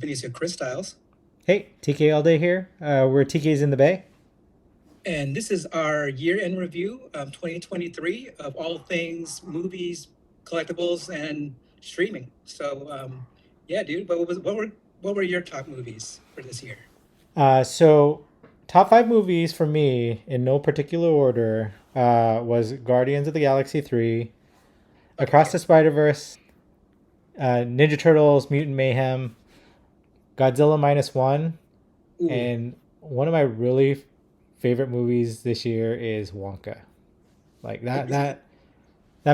Benicio Chris Styles, Hey, TK all day here. We're TK's in the Bay. and this is our year-end review of 2023 of all things movies, collectibles, and streaming. Yeah, dude, what were your top movies for this year? So, top five movies for me in no particular order was Guardians of the Galaxy 3, Across Okay. the Spider Verse, Ninja Turtles, Mutant Mayhem, Godzilla Minus One, Ooh, and one of my really favorite movies this year is Wonka. Like that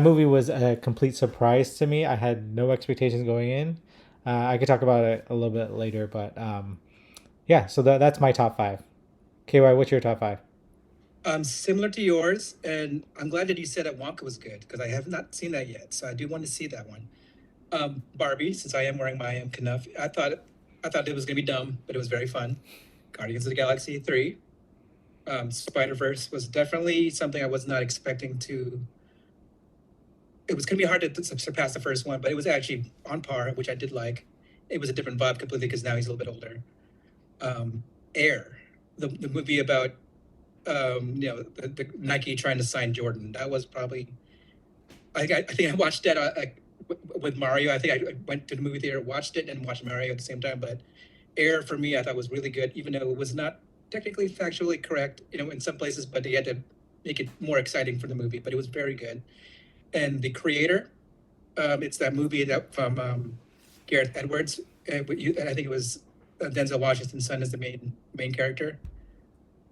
movie was a complete surprise to me. I had no expectations going in. I could talk about it a little bit later, but yeah. So that's my top five. KY, what's your top five? similar to yours, and I'm glad that you said that Wonka was good because I have not seen that yet, so I do want to see that one. Barbie, since I am wearing my Knuff, I thought it was gonna be dumb, but it was very fun. Guardians of the Galaxy 3. Spider-Verse was definitely something I was not expecting to. It was going to be hard to surpass the first one, but it was actually on par, which I did like. It was a different vibe completely because now he's a little bit older. Air, the movie about the Nike trying to sign Jordan. That was probably I think I watched that with Mario. I think I went to the movie theater, watched it, and watched Mario at the same time. But Air for me, I thought was really good, even though it was not technically factually correct, in some places, but they had to make it more exciting for the movie. But it was very good. And the creator, it's that movie that from Gareth Edwards, and I think it was Denzel Washington's son as the main character.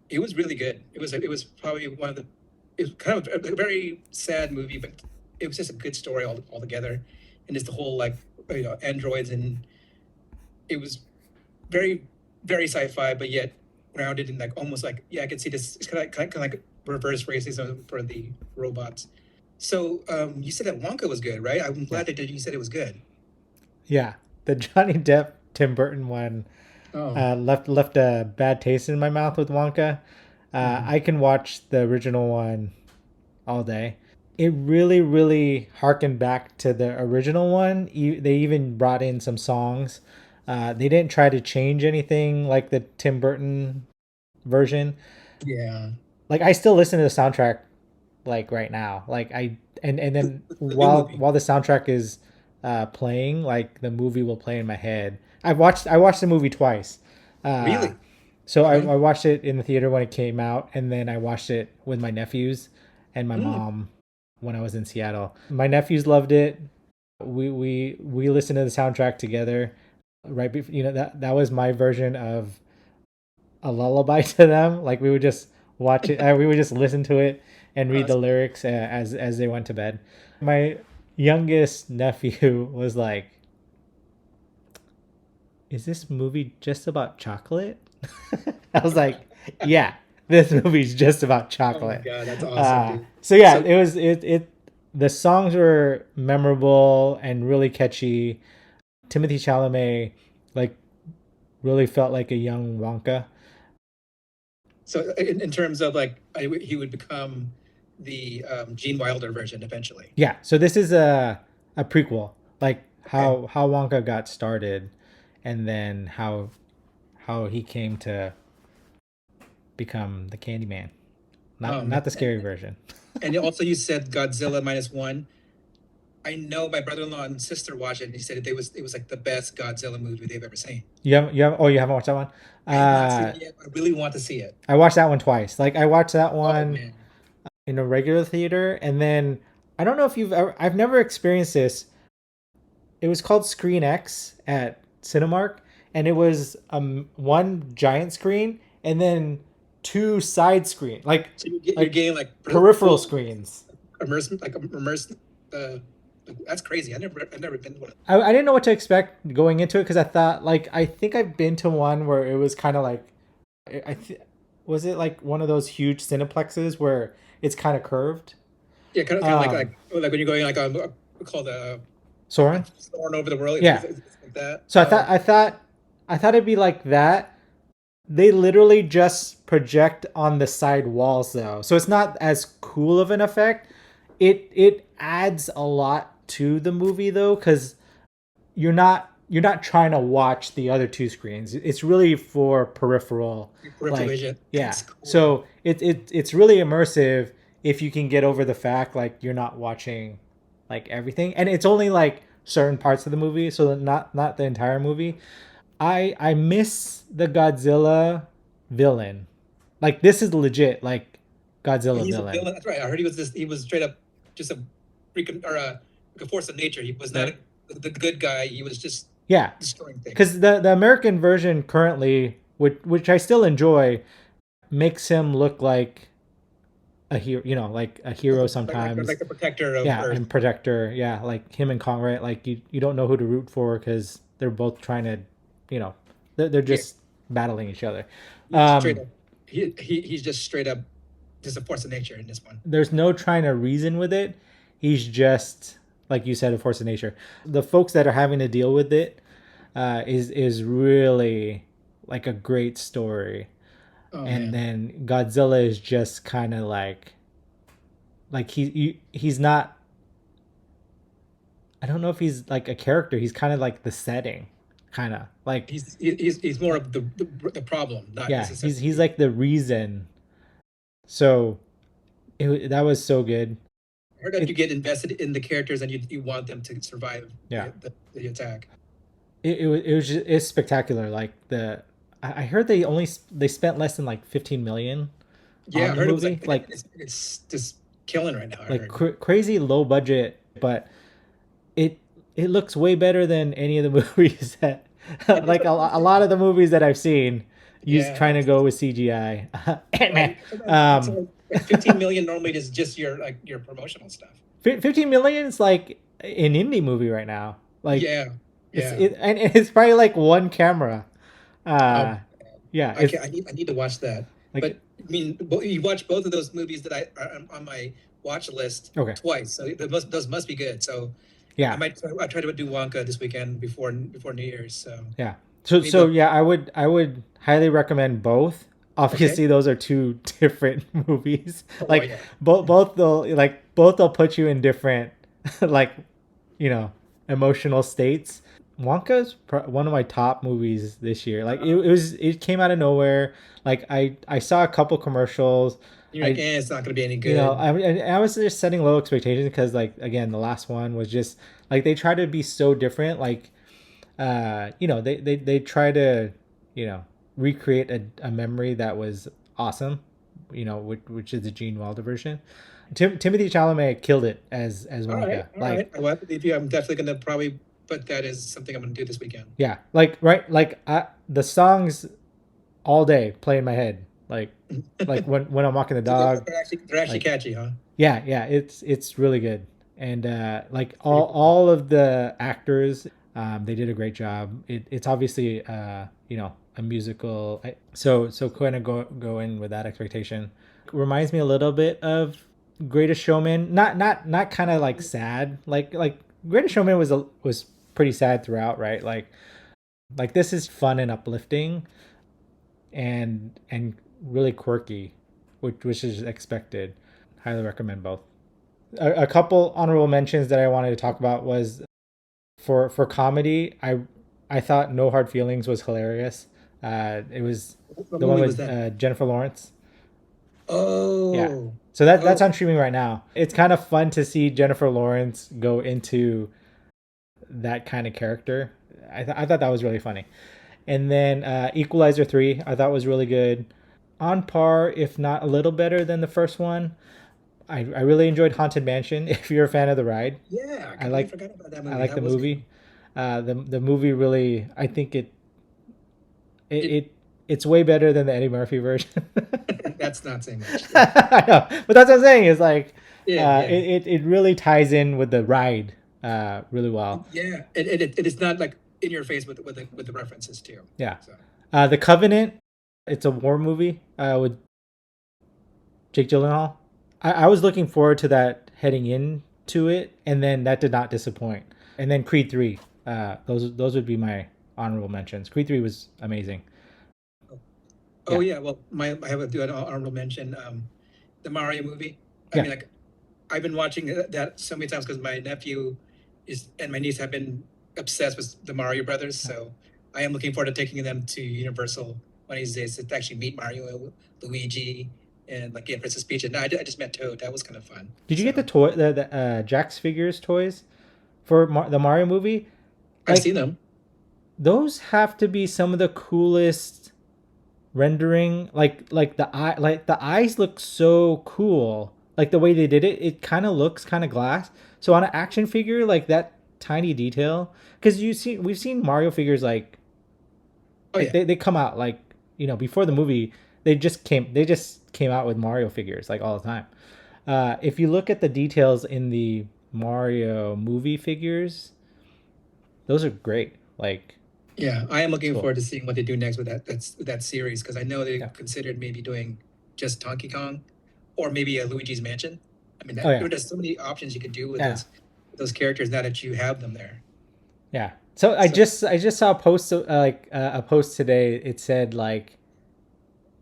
It was really good. It was probably one of the. It was kind of a very sad movie, but it was just a good story altogether, and just the whole like androids, and it was very sci-fi, but yet grounded in like almost like, yeah, I could see this. It's kind of like reverse racism for the robots. So you said that Wonka was good, right? I'm Yeah, glad that you said it was good. yeah. The Johnny Depp Tim Burton one Oh, left a bad taste in my mouth with Wonka. mhm. I can watch the original one all day. It really harkened back to the original one. They even brought in some songs. They didn't try to change anything like the Tim Burton version. Yeah. Like I still listen to the soundtrack like right now. Like I and then The new while movie. while the soundtrack is playing, like the movie will play in my head. I watched the movie twice. Uh, Really? so I, Okay. I watched it in the theater when it came out, and then I watched it with my nephews and my Mm. mom when I was in Seattle. My nephews loved it. We listened to the soundtrack together. Right, that was my version of a lullaby to them. Like we would just watch it. We would just listen to it and read the Awesome. lyrics as they went to bed. My youngest nephew was like, "Is this movie just about chocolate?" I was like, "Yeah, this movie's just about Oh my chocolate." God, that's awesome, dude. So yeah, So, it was it. The songs were memorable and really catchy. Timothy Chalamet like really felt like a young Wonka. in terms of like, he would become the Gene Wilder version eventually. Yeah, so this is a prequel, like Okay. how Wonka got started, and then how he came to become the Candyman. Not Um, the and, scary version. and also you said Godzilla minus one. I know my brother-in-law and sister watched it, and he said it was like the best Godzilla movie they've ever seen. You haven't watched that one. I have not seen Uh, it yet. I really want to see it. I watched that one twice. Like I watched that Oh one man. in a regular theater, and then I don't know if I've never experienced this. It was called Screen X at Cinemark, and it was one giant screen and then two side screen, So you're like getting like peripheral full screens. immersive, like immersed. Uh, that's crazy. I've never been to one. I didn't know what to expect going into it because I thought like I think I've been to one where it was kind of like was it like one of those huge cineplexes where it's kind of curved. Yeah, kind of like Um, like when you're going like on called Soren, soaring over the world. yeah. It's like that. So I thought it'd be like that. They literally just project on the side walls though. So it's not as cool of an effect. It adds a lot to the movie though cuz you're not you're not trying to watch the other two screens. It's really for peripheral, Peripheral like vision. yeah. That's cool. So it's really immersive if you can get over the fact like you're not watching like everything, and it's only like certain parts of the movie, so not the entire movie. I miss the Godzilla villain. Like this is legit like Godzilla He's a villain. villain. That's right. I heard he was straight up just a freaking or like a force of nature. He was not The, the good guy. He was just yeah, destroying things. because the American version currently, which I still enjoy, makes him look like a hero. You know, like a hero sometimes. Like the protector of Yeah, Earth. and protector. Yeah, like him and Kong, right? Like you don't know who to root for because they're both trying to, you know, they're Yeah, just battling each other. he's straight Um, up. He's just straight up just a force of nature in this one. there's no trying to reason with it. He's just like you said, a force of nature. The folks that are having to deal with it is really like a great story. Oh And man, then Godzilla is just kind of like he's not. I don't know if he's like a character. He's kind of like the setting, kind of like he's more of the problem, not yeah. He's necessarily. like the reason. So that was so good. I heard that you It get invested in the characters and you want them to survive yeah. the attack. It was just, it's spectacular. Like I heard they spent less than like 15 million Yeah, on I the heard it was movie. like Like it's just killing right now. I heard. crazy low budget, but it it looks way better than any of the movies that It is like what it a is. lot of the movies that I've seen use Yeah, trying to go with CGI. right. It's um, like 15 million normally is just your like your promotional stuff. 15 million is like an indie movie right now. Like Yeah, it's yeah. it and it's probably like one camera. Oh, Uh, yeah, I it's can I need to watch that. like But I mean, you watch both of those movies that I are on my watch list okay, twice, so those must be good. So yeah, I try to do Wonka this weekend before New Year's. So yeah. So maybe I'll, yeah, I would highly recommend both. okay. Obviously, those are two different movies. Oh Like yeah. both they'll put you in different like emotional states. Wonka's one of my top movies this year. Like it came out of nowhere. Like I saw a couple commercials. You're like, I it's not going to be any good. I was just setting low expectations because like again the last one was just like they try to be so different. Like they try to you know recreate a memory that was awesome. Which is the Gene Wilder version. Timothy Chalamet killed it as All right, Wonka. all Like right. Well, I believe you. I'm definitely going to probably put that as something I'm going to do this weekend. yeah, like right, like the songs all day play in my head. Like when I'm walking the So dog. they're actually Like catchy, huh? yeah, it's really good. And like Pretty cool. all of the actors, they did a great job. It's obviously a musical, so kind of go in with that expectation. Reminds me a little bit of Greatest Showman. Not kind of like sad. Like Greatest Showman was pretty sad throughout, right? Like this is fun and uplifting and really quirky, which is expected. Highly recommend both. A couple honorable mentions that I wanted to talk about was for comedy. I thought No Hard Feelings was hilarious. It was What the one movie was with that? Jennifer Lawrence. Yeah. Oh, So that's oh, on streaming right now. It's kind of fun to see Jennifer Lawrence go into that kind of character. I thought that was really funny. And then Equalizer 3, I thought was really good. On par, if not a little better than the first one. I really enjoyed Haunted Mansion. If you're a fan of the ride, yeah. I I completely like forgot about that I movie. like the That was good. movie. The movie really, I think it, It it it's way better than the Eddie Murphy version. that's not saying much. Yeah, I know, but that's what I'm saying is like yeah, yeah, it really ties in with the ride really well. yeah. It is not like in your face with the references too. Yeah, So The Covenant. It's a war movie with Jake Gyllenhaal. I was looking forward to that heading into it, and then that did not disappoint. And then Creed 3. Those would be my honorable mentions. Creed 3 was amazing. oh Yeah, yeah. Well, I have a do an honorable mention. The Mario movie. I yeah, mean, like I've been watching that so many times because my nephew is and my niece have been. obsessed with the Mario Brothers, so I am looking forward to taking them to Universal one of these days to actually meet Mario, Luigi, and like get Princess Peach. And I just met Toad. That was kind of fun. Did you get the So toy, the Jax figures toys for the Mario movie? I've seen Like them. those have to be some of the coolest rendering. Like the eyes look so cool. Like the way they did it, it kind of looks kind of glass. So on an action figure, like that tiny detail, because we've seen Mario figures Oh like yeah, they come out like before the movie they just came out with Mario figures like all the time. If you look at the details in the Mario movie figures, those are great. Like yeah. I am it's looking cool. forward to seeing what they do next with that series because I know they Yeah. considered maybe doing just Donkey Kong or maybe a Luigi's Mansion. I mean, Oh yeah. there's so many options you could do with Yeah. those characters now that you have them there. Yeah. So So I just saw a post a post today. It said like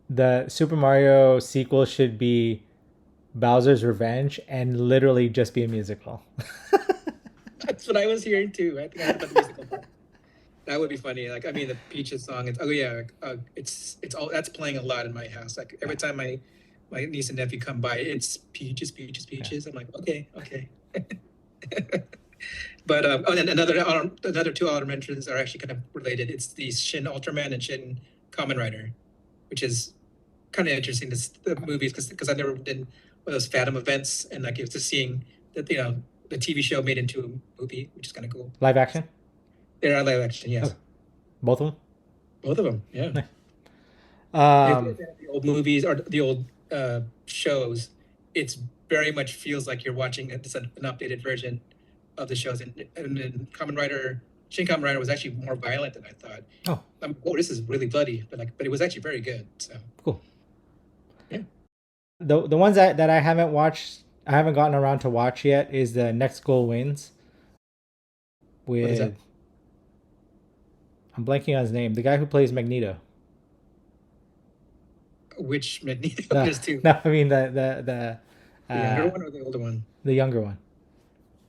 the Super Mario sequel should be Bowser's Revenge and literally just be a musical. that's what I was hearing too. I think I heard about the musical part. That would be funny. Like, I mean, the Peaches song. Oh yeah, it's all that's playing a lot in my house. Like Yeah. every time my niece and nephew come by, it's Peaches, Peaches, Yeah. Peaches. I'm like, okay, okay. But oh, and another two honorable mentions are actually kind of related. It's the Shin Ultraman and Shin Kamen Rider, which is kind of interesting. The movies because I've never been one of those Fathom events, and like it's just seeing that the TV show made into a movie, which is kind of cool. Live action. They're on live action, Okay. yes, Both of both of them, yeah. them. If you have the old movies or the old shows, it's very much feels like you're watching an updated version of the shows. And then Shin Kamen Rider was actually more violent than I thought. Oh, Oh, this is really bloody, but it was actually very good. So cool. yeah, The ones that I haven't watched, I haven't gotten around to watch yet is the Next Goal Wins what is that? with I'm blanking on his name, the guy who plays Magneto. Which Magneto? No, There's two. no, I mean The younger one or the older one? the younger one.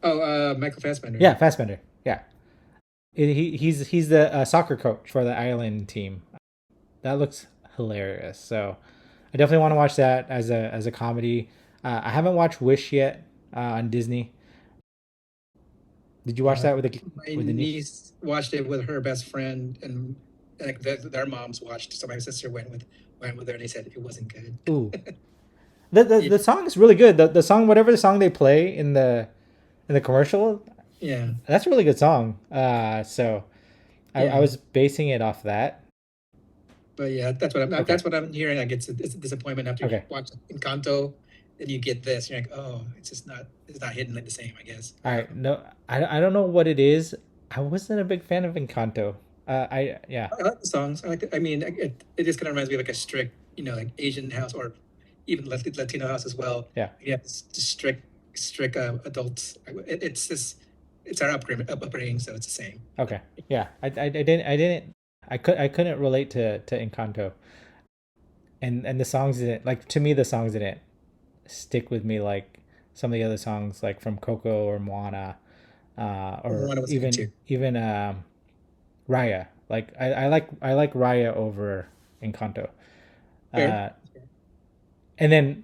Oh, Michael Fassbender. Yeah, Fassbender. Yeah, he's the soccer coach for the Ireland team. That looks hilarious. So I definitely want to watch that as a comedy. I haven't watched Wish yet on Disney. Did you watch Uh, that my with the niece? niece watched it with her best friend, and like their moms watched. So my sister went with her, and they said it wasn't good. Ooh, the song is really good. The song, whatever the song they play in the commercial, Yeah, that's a really good song. So I yeah. was basing it off that. But yeah, Okay. that's what I'm hearing. Like it's a disappointment after you Okay. watch Encanto, then you get this. You're like, oh, it's not hitting like the same. I guess I All don't right. know. No, I don't know what it is. I wasn't a big fan of Encanto. I yeah I like the songs. I mean, it just kind of reminds me of like a strict, like Asian house or even Latino house as well. yeah. Yeah, it's just strict adults. It's just it's our upbringing, so it's the same. Okay. Yeah. I couldn't relate to Encanto. And the songs didn't like to me the songs didn't stick with me like some of the other songs like from Coco or Moana or One was good too. even Raya. Like I like Raya over Encanto. Fair. Uh, and then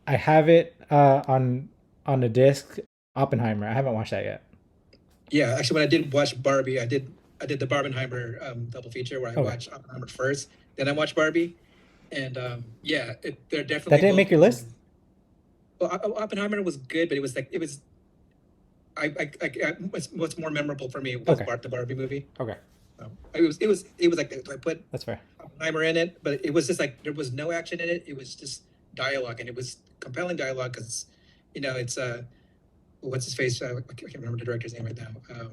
I have it on the disc Oppenheimer. I haven't watched that yet. Yeah, actually, when I did watch Barbie, I did the Barbenheimer double feature where I Okay. watched Oppenheimer first, then I watched Barbie, and yeah, they're That definitely didn't both make your good list? movies. Well, Oppenheimer was good, but it was what's more memorable for me was Okay. the Barbie movie. Okay. It was like I put That's fair. Oppenheimer in it, but it was just like there was no action in it. It was just dialogue, and it was compelling dialogue because it's what's his face? I can't remember the director's name right now.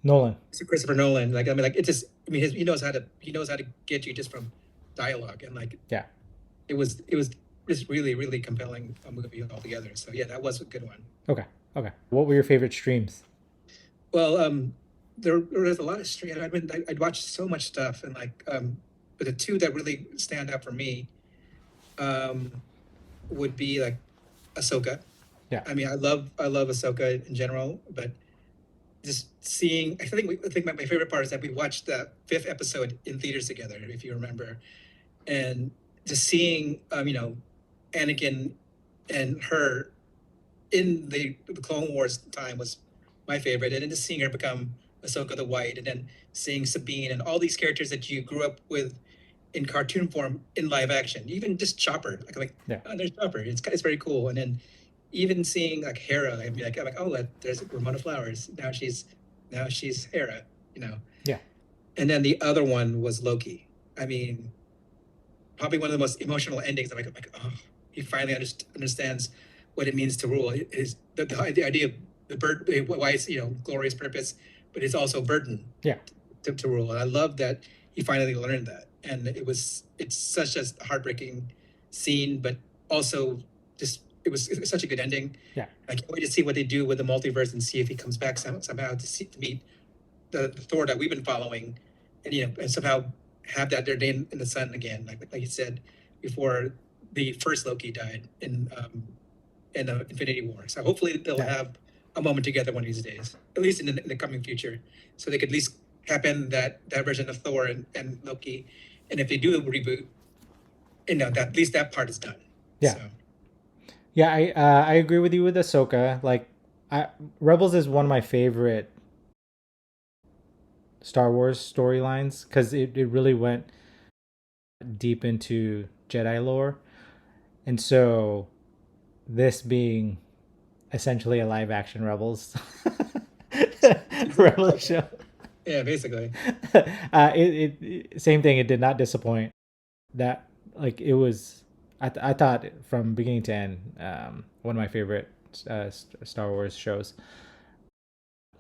Nolan. So Christopher Nolan. Like I mean, like it just. I mean, he knows how to get you just from dialogue, and like Yeah. it was just really really compelling a movie altogether. So yeah, that was a good one. Okay. Okay. What were your favorite streams? Well, there was a lot of stream. I mean, I'd watched so much stuff, and like but the two that really stand out for me um, would be like Ahsoka. Yeah. I mean, I love Ahsoka in general, but just seeing. I think my favorite part is that we watched the fifth episode in theaters together, if you remember, and just seeing, Anakin and her in the Clone Wars time was my favorite, and then just seeing her become Ahsoka the White, and then seeing Sabine and all these characters that you grew up with in cartoon form in live action, even just Chopper, Yeah. oh, there's Chopper. It's very cool, and then even seeing like Hera, I'm like, oh, there's Ramona Flowers. Now she's Hera, you know. Yeah. And then the other one was Loki. I mean, probably one of the most emotional endings. I'm like, oh, he finally understands what it means to rule. Is the idea of the bird, why it's glorious purpose, but it's also burden Yeah. to rule. And I love that he finally learned that. And it's such a heartbreaking scene, but also just it was such a good ending. Yeah. I can't wait to see what they do with the multiverse and see if he comes back somehow to meet the Thor that we've been following, and and somehow have that their day in the sun again, like you said before, the first Loki died in the Infinity War. So hopefully they'll Yeah. have a moment together one of these days, at least in the coming future, so they could at least happen that version of Thor and Loki, and if they do a reboot, that at least that part is done. Yeah. So Yeah. I agree with you with Ahsoka. Like, I Rebels is one of my favorite Star Wars storylines because it really went deep into Jedi lore, and so this being essentially a live action Rebels Rebels show. yeah, basically. Same thing. It did not disappoint. That like it was. I thought from beginning to end, one of my favorite Star Wars shows.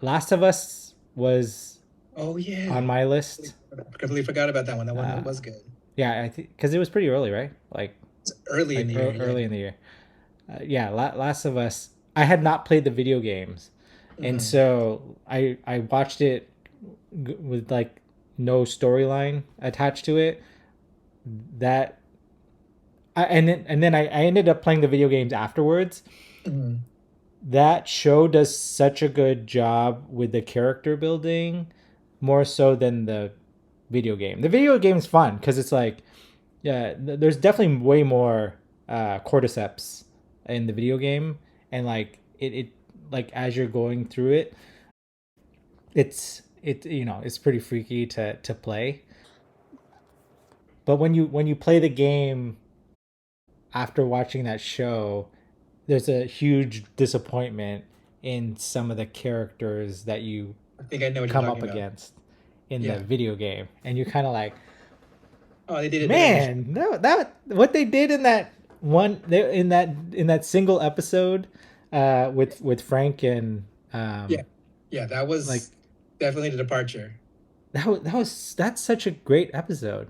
Last of Us was Oh on yeah, my list. I completely forgot about that one. That one Uh, was good. yeah, I think because it was pretty early, right? It's early in the year. Yeah. Early in the year. Yeah, Last of Us. I had not played the video games, and Mhm. so I watched it with like no storyline attached to it. That I ended up playing the video games afterwards. Mhm. That show does such a good job with the character building, more so than the video game. The video game is fun because it's like, yeah, there's definitely way more cordyceps in the video game, and like it like as you're going through it, it's pretty freaky to play. But when you play the game after watching that show, there's a huge disappointment in some of the characters that you I think I know what you're come talking up about. against in the Yeah. video game, and you're kind of like, Oh, they did it better in the show. man, that what they did in that in that single episode, with Frank and Yeah. Yeah, that like was definitely the departure. that's such a great episode.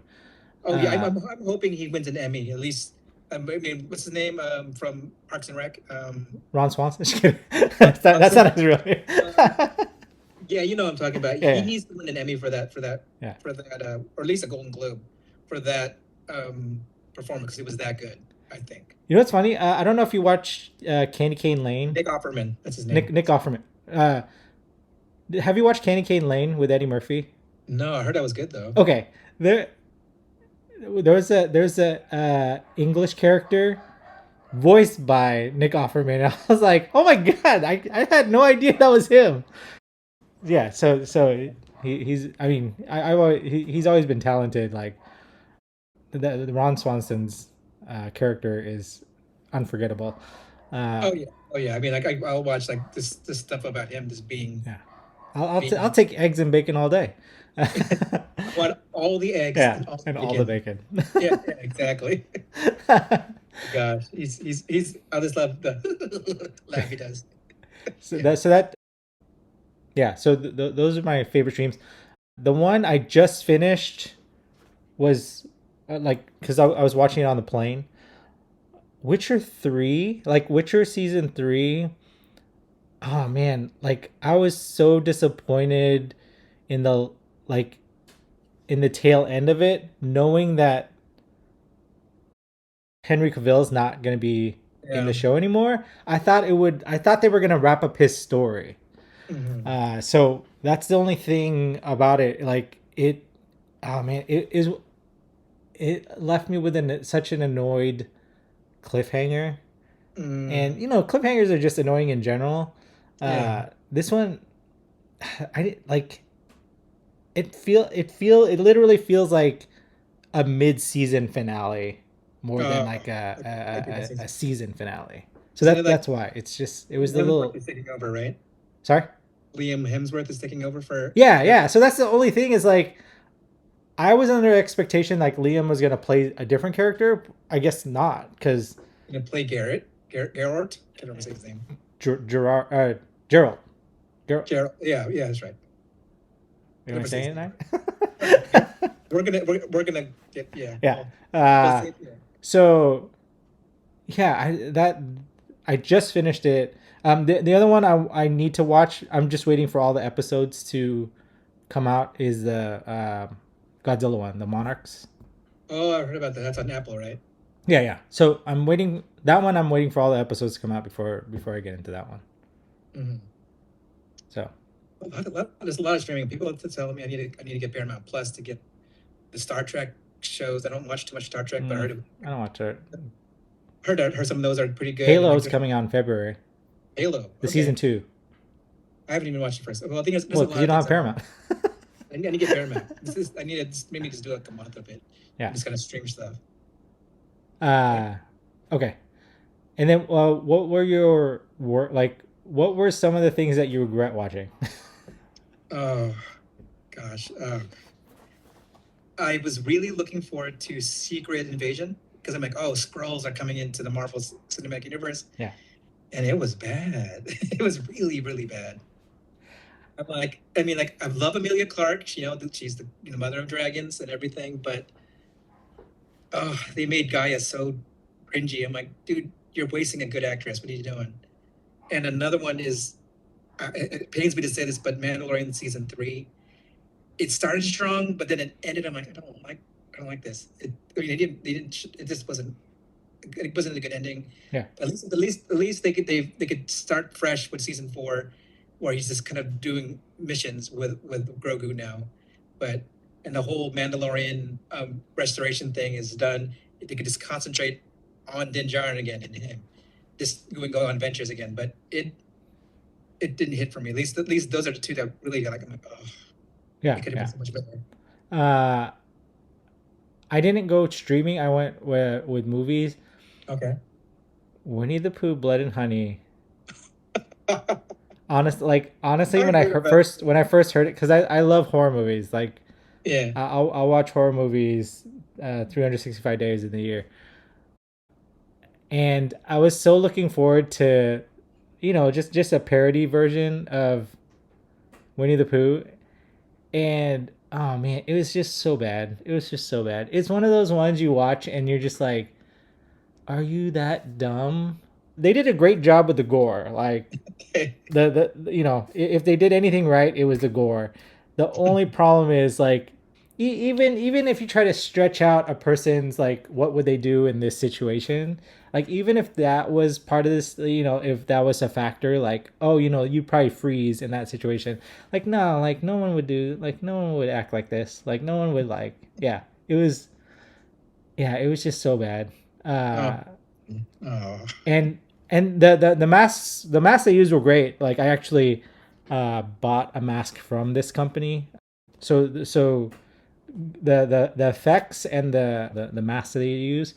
Oh yeah, I'm, Uh, I'm, I'm hoping he wins an Emmy at least. I mean, what's his name from Parks and Rec? Ron Swanson. Just kidding. Ron That's Swanson. not his real name. Um, yeah, you know what I'm talking about. He Yeah, needs to win an Emmy yeah. or at least a Golden Globe for that performance because it was that good. I think You know what's funny? I don't know if you watch Candy Cane Lane. Nick Offerman, that's his Nick name. Nick Offerman. Have you watched Candy Cane Lane with Eddie Murphy? No, I heard that was good though. Okay, there's a English character voiced by Nick Offerman. I was like, oh my god, I had no idea that was him. Yeah, so he's I mean he's always been talented. Like the Ron Swanson's character is unforgettable. Uh, Oh yeah. I mean, like I'll watch like this stuff about him just yeah, I'll being. take eggs and bacon all day. I want all the eggs Yeah, and all the and all the bacon. bacon. Yeah, exactly. Gosh, he's I just love the laugh he does. so Yeah. that yeah. So those are my favorite streams. The one I just finished was like because I was watching it on the plane. Witcher 3, like Witcher season 3. Oh man, like I was so disappointed in the like in the tail end of it, knowing that Henry Cavill's not going to be in Yeah. the show anymore. I thought they were going to wrap up his story. Hmm. So that's the only thing about it. Like it, oh man, it left me with such an annoyed cliffhanger. And Mm, cliffhangers are just annoying in general. yeah. This one, I didn't like. It literally feels like a mid-season finale more than Uh, like I think a season finale. So isn't it like that's why it was the Hemsworth little. is taking over, right? Sorry. Liam Hemsworth is taking over for Yeah, Garrett. yeah. So that's the only thing is like I was under expectation like Liam was gonna play a different character. I guess not because Gonna play Garrett. Can't remember his name. Gerard Gerald. Gerald. Gerald. Yeah, yeah, that's right. Am Can't I remember his saying name. it Yeah, right? we're gonna get yeah. Yeah. Well, Uh, yeah. so yeah, I just finished it. The other one I need to watch. I'm just waiting for all the episodes to come out. Is the Godzilla one, the Monarchs. Oh, I heard about that. That's on Apple, right? Yeah, yeah. So I'm waiting that one. I'm waiting for all the episodes to come out before I get into that one. Mm-hmm. So There's a lot of streaming. People are telling me I need to get Paramount Plus to get the Star Trek shows. I don't watch too much Star Trek, but I don't watch it. heard some of those are pretty good. And Halo like is there's coming out in February. Halo. The season Okay, 2. I haven't even watched the first. Well, I think there's Well, a because lot you of don't things have I want. Paramount. I need to get Paramount. I need to maybe just do like a month of it and Yeah. just kind of stream stuff. Like, Uh, okay. And then, what were your work like? What were some of the things that you regret watching? oh gosh, I was really looking forward to Secret Invasion because I'm like, oh, Skrulls are coming into the Marvel Cinematic Universe, Yeah. and it was bad. It was really, really bad. I'm like, I mean, like, I love Amelia Clark. She's the mother of dragons and everything, but oh, they made Gaia so cringy. I'm like, dude, you're wasting a good actress. What are you doing? And another one is, it pains me to say this, but Mandalorian season 3. It started strong, but then it ended. I'm like, I don't like this. I mean, they didn't. It just wasn't. It wasn't a good ending. Yeah. At least they could start fresh with season 4, where he's just kind of doing missions with Grogu now, but and the whole Mandalorian restoration thing is done. They could just concentrate on Din Djarin again and him, just go on adventures again. But it didn't hit for me. At least those are the two that really like. I'm like, oh, Yeah. it could have been Yeah. so much better. Uh, I didn't go streaming. I went with movies. Okay. Winnie the Pooh, Blood and Honey. Honestly, I heard about when I first heard it, because I love horror movies. Like yeah. I'll watch horror movies 365 days in the year, and I was so looking forward to, just a parody version of Winnie the Pooh, and oh man, it was just so bad. It was just so bad. It's one of those ones you watch and you're just like, are you that dumb? They did a great job with the gore. Like Okay. if they did anything right, it was the gore. The only problem is like even if you try to stretch out a person's like what would they do in this situation, like even if that was part of this, if that was a factor, like oh you probably freeze in that situation, like no, like no one would do, like no one would act like this, like no one would, like yeah, it was just so bad. Oh, uh oh. and the masks they used were great. Like I actually bought a mask from this company. So the effects and the masks that they use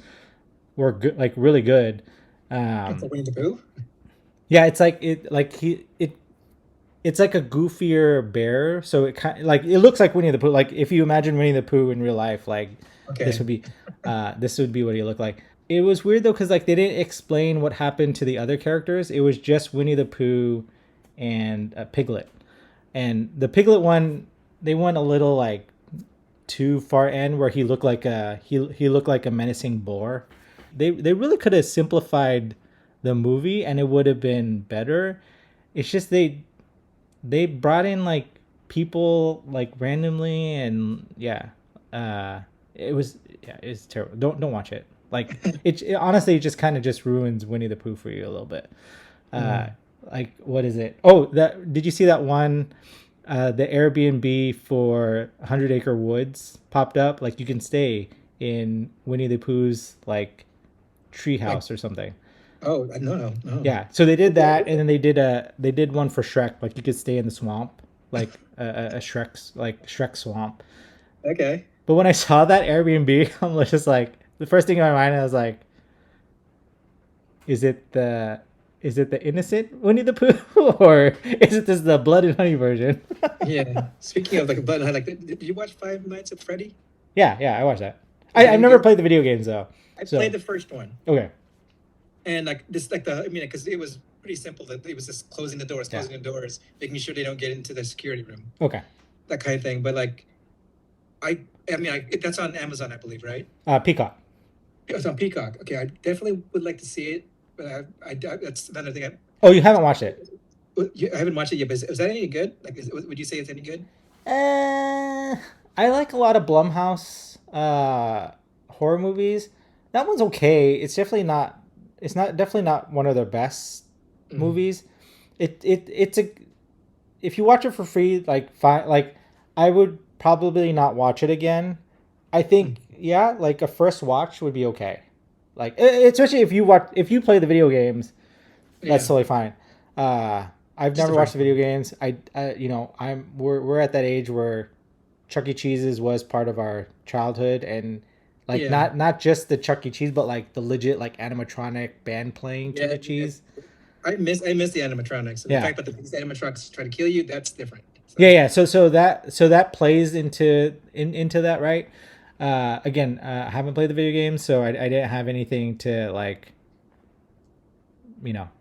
were good, like really good. For Um, Winnie the Pooh? yeah, it's like it's like a goofier bear. So it kind like it looks like Winnie the Pooh. Like if you imagine Winnie the Pooh in real life, like this Okay. would be this would be what he looked like. It was weird though because like they didn't explain what happened to the other characters. It was just Winnie the Pooh and Piglet, and the Piglet one they went a little like too far end where he looked like he looked like a menacing boar. They really could have simplified the movie and it would have been better. It's just they brought in like people like randomly, and yeah, it was, yeah, it's terrible. Don't watch it. Like it honestly just kind of just ruins Winnie the Pooh for you a little bit. uh Mm. like what is it? Oh, that did you see that one? The Airbnb for 100 Acre Woods popped up. Like you can stay in Winnie the Pooh's like Like, treehouse or something. oh, no, no, no. Yeah, so they did that, and then they did one for Shrek. Like you could stay in the swamp, like a Shrek's like Shrek swamp. Okay. But when I saw that Airbnb, I'm just like the first thing in my mind I was like, is it the innocent Winnie the Pooh or is it the blood and honey version? Yeah. Speaking of like, but like, did you watch Five Nights at Freddy? Yeah, I watched that. Was that I've any never good? played the video games though, I played so the first one, okay, and like this, like the, I mean, because it was pretty simple. That it was just yeah, closing the doors, making sure they don't get into the security room, okay. that kind of thing. But like, I mean, that's on Amazon, I believe, right? Peacock. It was on Peacock. Okay, I definitely would like to see it, but that's another thing. Oh, you haven't watched it? I haven't watched it yet. But is that any good? Like, would you say it's any good? I like a lot of Blumhouse horror movies. That one's okay. It's definitely not. It's not definitely not one of their best Mm, movies. It's a if you watch it for free, like fine. Like I would probably not watch it again. I mm, think yeah, like a first watch would be okay. Like especially if you play the video games, that's yeah, totally fine. I've just the never watched first the video one. games. You know, we're at that age where Chuck E. Cheese's was part of our childhood, and like Yeah, not just the Chuck E. Cheese, but like the legit like animatronic band playing Chuck yeah, E. yeah. Cheese. I miss the animatronics, and the Yeah, fact that these animatronics try to kill you, that's different. yeah, So yeah. So that plays into that, right? Again, I haven't played the video game, so I didn't have anything to like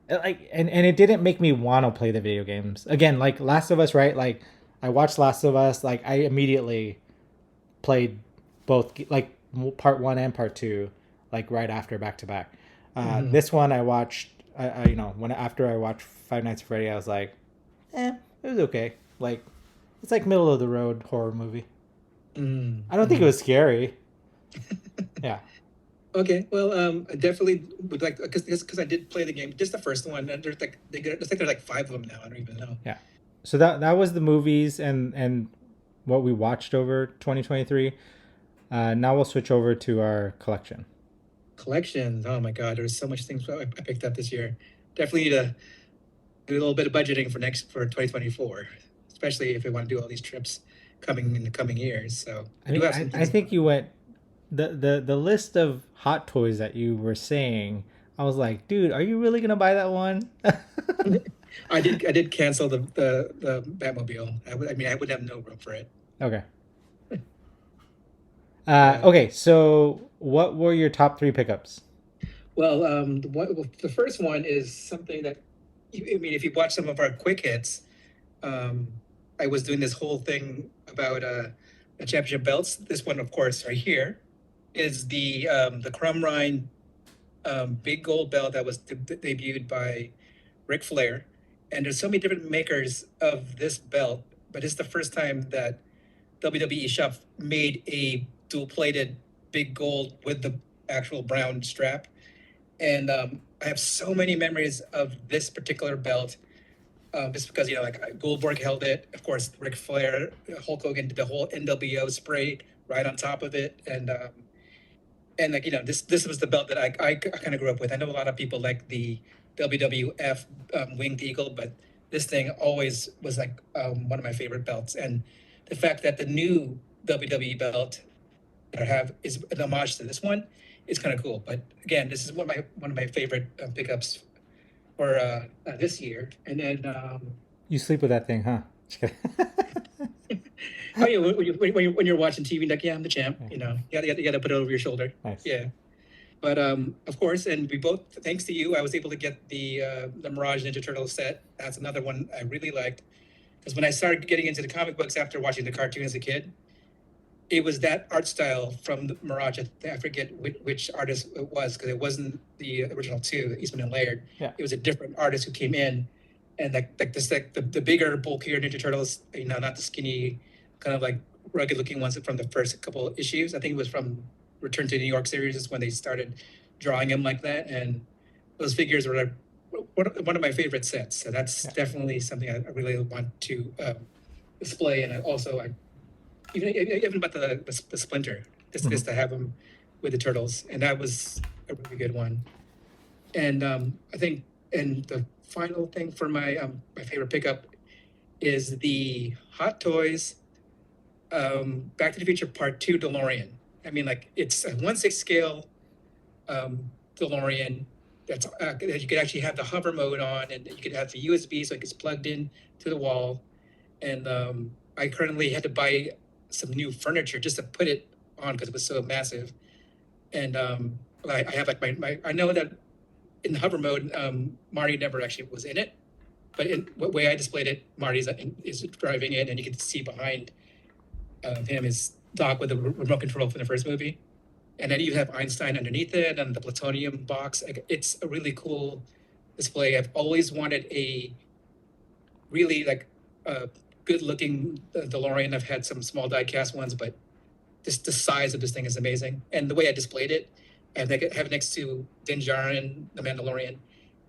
like and it didn't make me want to play the video games again. Like Last of Us, right? Like I watched Last of Us, like I immediately played both like part one and part two, like right after back to back. mhm. This one I watched, when after I watched Five Nights at Freddy, I was like, it was okay. Like it's like middle of the road horror movie. Mm, I don't think it mm. was scary. Yeah, Okay, well, I definitely would like, because I did play the game, just the first one, and there's like there's like five of them now. I don't even know. yeah. So that was the movies and what we watched over 2023. Now we'll switch over to our collection. Collections. Oh my God, there's so much things I picked up this year. Definitely need to do a little bit of budgeting for 2024, especially if we want to do all these trips coming in the coming years. So I I do mean, have some I things. think you went the list of hot toys that you were saying. I was like, dude, are you really gonna buy that one? I did cancel the Batmobile. I mean, I would have no room for it. Okay. Yeah. Okay. So, what were your top three pickups? Well, the first one is something that, I mean, if you watch some of our quick hits, um, I was doing this whole thing about the championship belts. This one, of course, right here is the Crumb Rind big gold belt that was debuted by Ric Flair. And there's so many different makers of this belt, but it's the first time that WWE shop made a dual plated big gold with the actual brown strap. And I have so many memories of this particular belt, just because, like Goldberg held it, of course, Ric Flair, Hulk Hogan did the whole NWO spray right on top of it, and like, this was the belt that I kind of grew up with. I know a lot of people like the WWF Winged Eagle, but this thing always was like one of my favorite belts. And the fact that the new WWE belt that I have is an homage to this one is kind of cool. But again, this is one of my favorite pickups for this year. And then You sleep with that thing, huh? oh yeah, when you're watching TV, like, yeah, I'm the champ. You got to put it over your shoulder. Nice. Yeah. But of course, and we both, thanks to you, I was able to get the Mirage Ninja Turtle set. That's another one I really liked, because when I started getting into the comic books after watching the cartoon as a kid, it was that art style from the Mirage. I forget which artist it was, because it wasn't the original two, Eastman and Laird. Yeah. It was a different artist who came in, and like this, like the bigger, bulkier Ninja Turtles. Not the skinny, kind of like rugged looking ones from the first couple of issues. I think it was from Return to New York series is when they started drawing him like that, and those figures were like one of my favorite sets. So that's Yeah. definitely something I really want to display. And I even about the Splinter, just Mhm. to have him with the turtles, and that was a really good one. And I think, and the final thing for my favorite pickup is the Hot Toys Back to the Future Part Two DeLorean. I mean, like it's a 1/6 scale DeLorean that you could actually have the hover mode on, and you could have the USB so it gets plugged in to the wall. And I currently had to buy some new furniture just to put it on because it was so massive. And I have like my I know that in hover mode, Marty never actually was in it, but in what way I displayed it, is driving it, and you can see behind him is Doc with the remote control from the first movie. And then you have Einstein underneath it and the plutonium box. It's a really cool display. I've always wanted a really like good looking DeLorean. I've had some small die cast ones, but just the size of this thing is amazing. And the way I displayed it, I have it next to Din Djarin, the Mandalorian,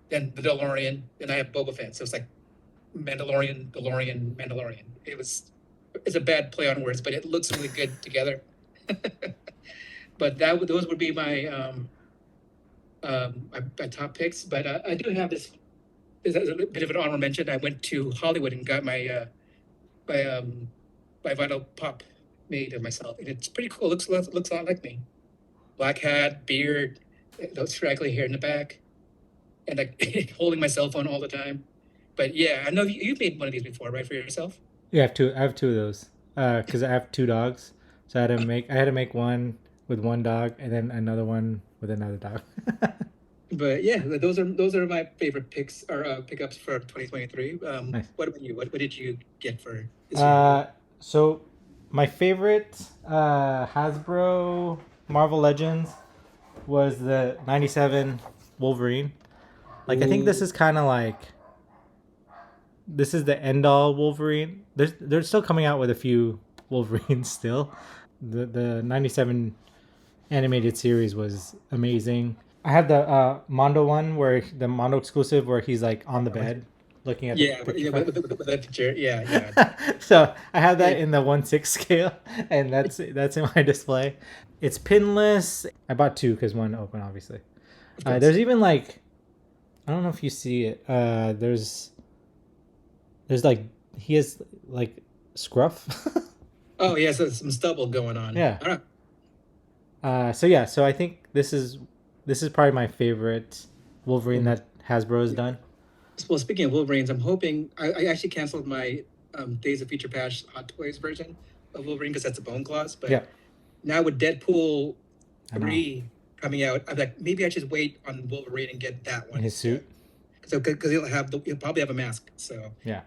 then the DeLorean, then I have Boba Fett. So it's like Mandalorian, DeLorean, Mandalorian. It's a bad play on words, but it looks really good together. But those would be my top picks. But I do have this. There's a bit of an honorable mention. I went to Hollywood and got my my vinyl pop made of myself, and it's pretty cool. Looks a lot like me. Black hat, beard, those straggly hair in the back, and like holding my cell phone all the time. But yeah, I know you've made one of these before, right, for yourself? Yeah, I have two. I have two of those. Because I have two dogs, so I had to make one with one dog and then another one with another dog. But yeah, those are my favorite picks or pickups for 2023. Nice. What about you? What did you get for this year? Uh, so my favorite Hasbro Marvel Legends was the '97 Wolverine. Like I think this Ooh, is kind of like this is the end all Wolverine. They're still coming out with a few Wolverines still. The '97 animated series was amazing. I had the Mondo one where the Mondo exclusive where he's like on the bed looking at the yeah, picture yeah, frame. with that picture, yeah, yeah. So I have that It, in the 1/6 scale, and that's in my display. It's pinless. I bought two because one open, obviously. of course. There's even like I don't know if you see it. There's like he has like scruff. Oh, yeah, so some stubble going on. Yeah. All right. So yeah. So I think this is probably my favorite Wolverine Well, that Hasbro has done. well, speaking of Wolverines, I'm hoping I actually canceled my Days of Future Past Hot Toys version of Wolverine because that's a bone clause. But Yeah, now with Deadpool I know. 3 coming out, I'm like, maybe I should wait on Wolverine and get that In one his instead. suit. So because he'll probably have a mask. So Yeah.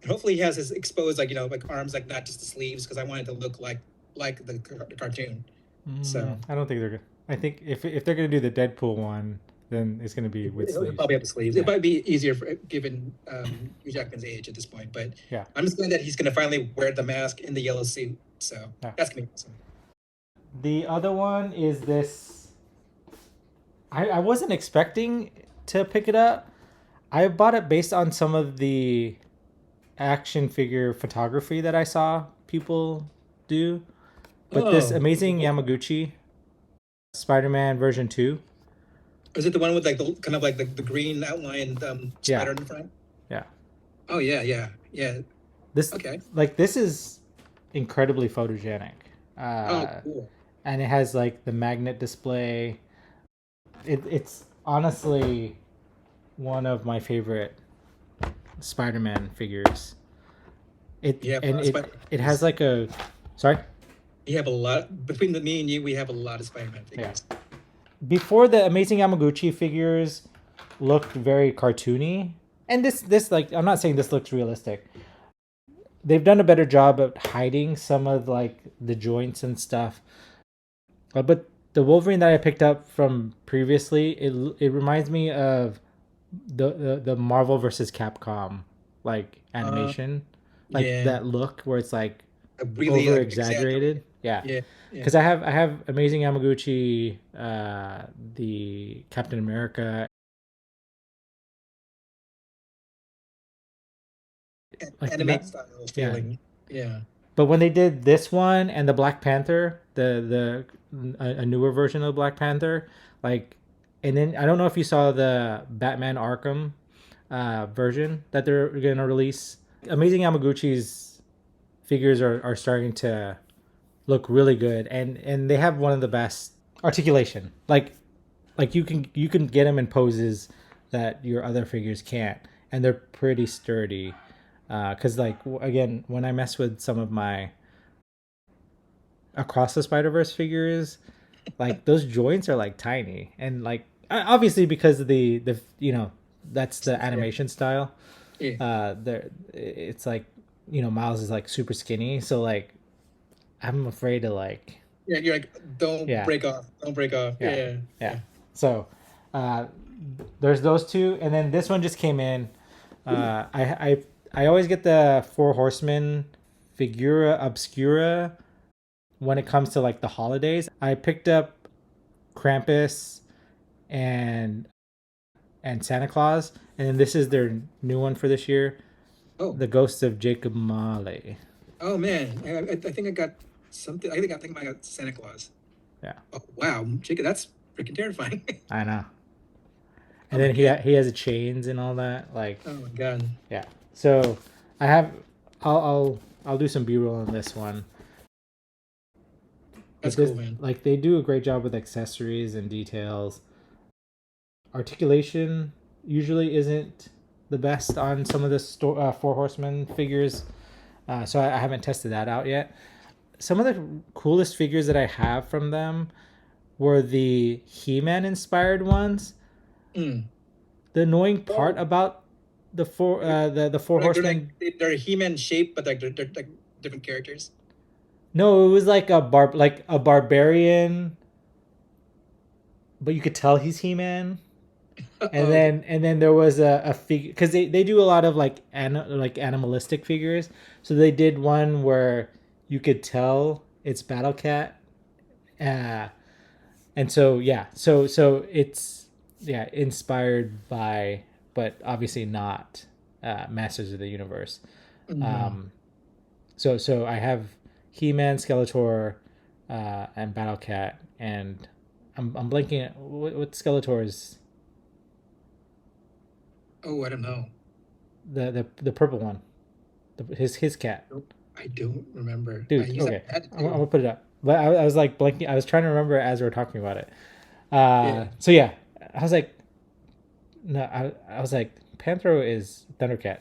and hopefully he has his exposed like arms, like not just the sleeves, because I want it to look like the cartoon. So I don't think they're good. I think if they're gonna do the Deadpool one, then it's gonna be with he'll sleeves. probably have the sleeves. It Yeah. might be easier given Hugh Jackman's age at this point, but Yeah. I'm just glad that he's going to finally wear the mask in the yellow suit. So Yeah. that's gonna be awesome. The other one is this. I wasn't expecting to pick it up. I bought it based on some of the action figure photography that I saw people do. But this Oh, amazing Yamaguchi Spider-Man version 2. is it the one with like the kind of like the green outlined Yeah. spider in the front? Yeah. Oh yeah, yeah, yeah. This Okay. this is incredibly photogenic. Oh, Uh cool. and it has like the magnet display. It's honestly one of my favorite Spider-Man figures. It You have a and lot of it Spider-Man it has figures. like a sorry. You have a lot between me and you. We have a lot of Spider-Man Yeah. figures. Before the Amazing Yamaguchi figures looked very cartoony, and this like I'm not saying this looks realistic. They've done a better job of hiding some of like the joints and stuff. But the Wolverine that I picked up from previously, it reminds me of the Marvel versus Capcom like Uh, animation, like yeah, that look where it's like really over like exaggerated. exaggerated. Yeah, Yeah, yeah. because I have Amazing Yamaguchi, the Captain America like Animate not, style yeah. feeling. Yeah. But when they did this one and the Black Panther, a newer version of Black Panther, like, and then I don't know if you saw the Batman Arkham version that they're gonna release. Amazing Yamaguchi's figures are starting to look really good, and they have one of the best articulation. Like you can get them in poses that your other figures can't, and they're pretty sturdy. Because like again, when I mess with some of my Across the Spider Verse figures, like those joints are like tiny, and like obviously because of the that's the Yeah. animation style. Yeah. There it's like Miles is like super skinny, so like I'm afraid to like Yeah. You're like, don't yeah break off. Don't break off. yeah Yeah. yeah. Yeah. So uh, there's those two, and then this one just came in. I always get the Four Horsemen Figura Obscura when it comes to like the holidays. I picked up Krampus and Santa Claus, and then this is their new one for this year, Oh. the Ghost of Jacob Marley. Oh man. I think I got something. I think I got Santa Claus. Yeah, Oh wow, Jacob, that's freaking terrifying. I know. Oh And my then god. he has a chains and all that. Like, Oh my god. yeah. So I have, I'll do some B-roll on this one. But That's this, cool, man. like, they do a great job with accessories and details. Articulation usually isn't the best on some of the Four Horsemen figures, so I haven't tested that out yet. Some of the coolest figures that I have from them were the He-Man inspired ones. Mm. The annoying part Oh, about the Four they're like Horsemen, they're He-Man shaped, but like they're like different characters. no, it was like a barbarian, but you could tell he's He-Man. And Oh, okay. then there was a figure because they do a lot of like like animalistic figures. So they did one where you could tell it's Battle Cat, uh, and so yeah, so it's yeah inspired by, but obviously not Masters of the Universe. Mhm. Um, so I have He-Man, Skeletor, and Battle Cat, and I'm blanking at what Skeletor's Oh, I don't know. the purple one, his cat, Nope. I don't remember. I dude. used to Okay, have that I'm too. gonna put it up. But I was like blanking. I was trying to remember it as we are talking about it. Yeah. So yeah, I was like, no, I was like, Panthro is Thundercat.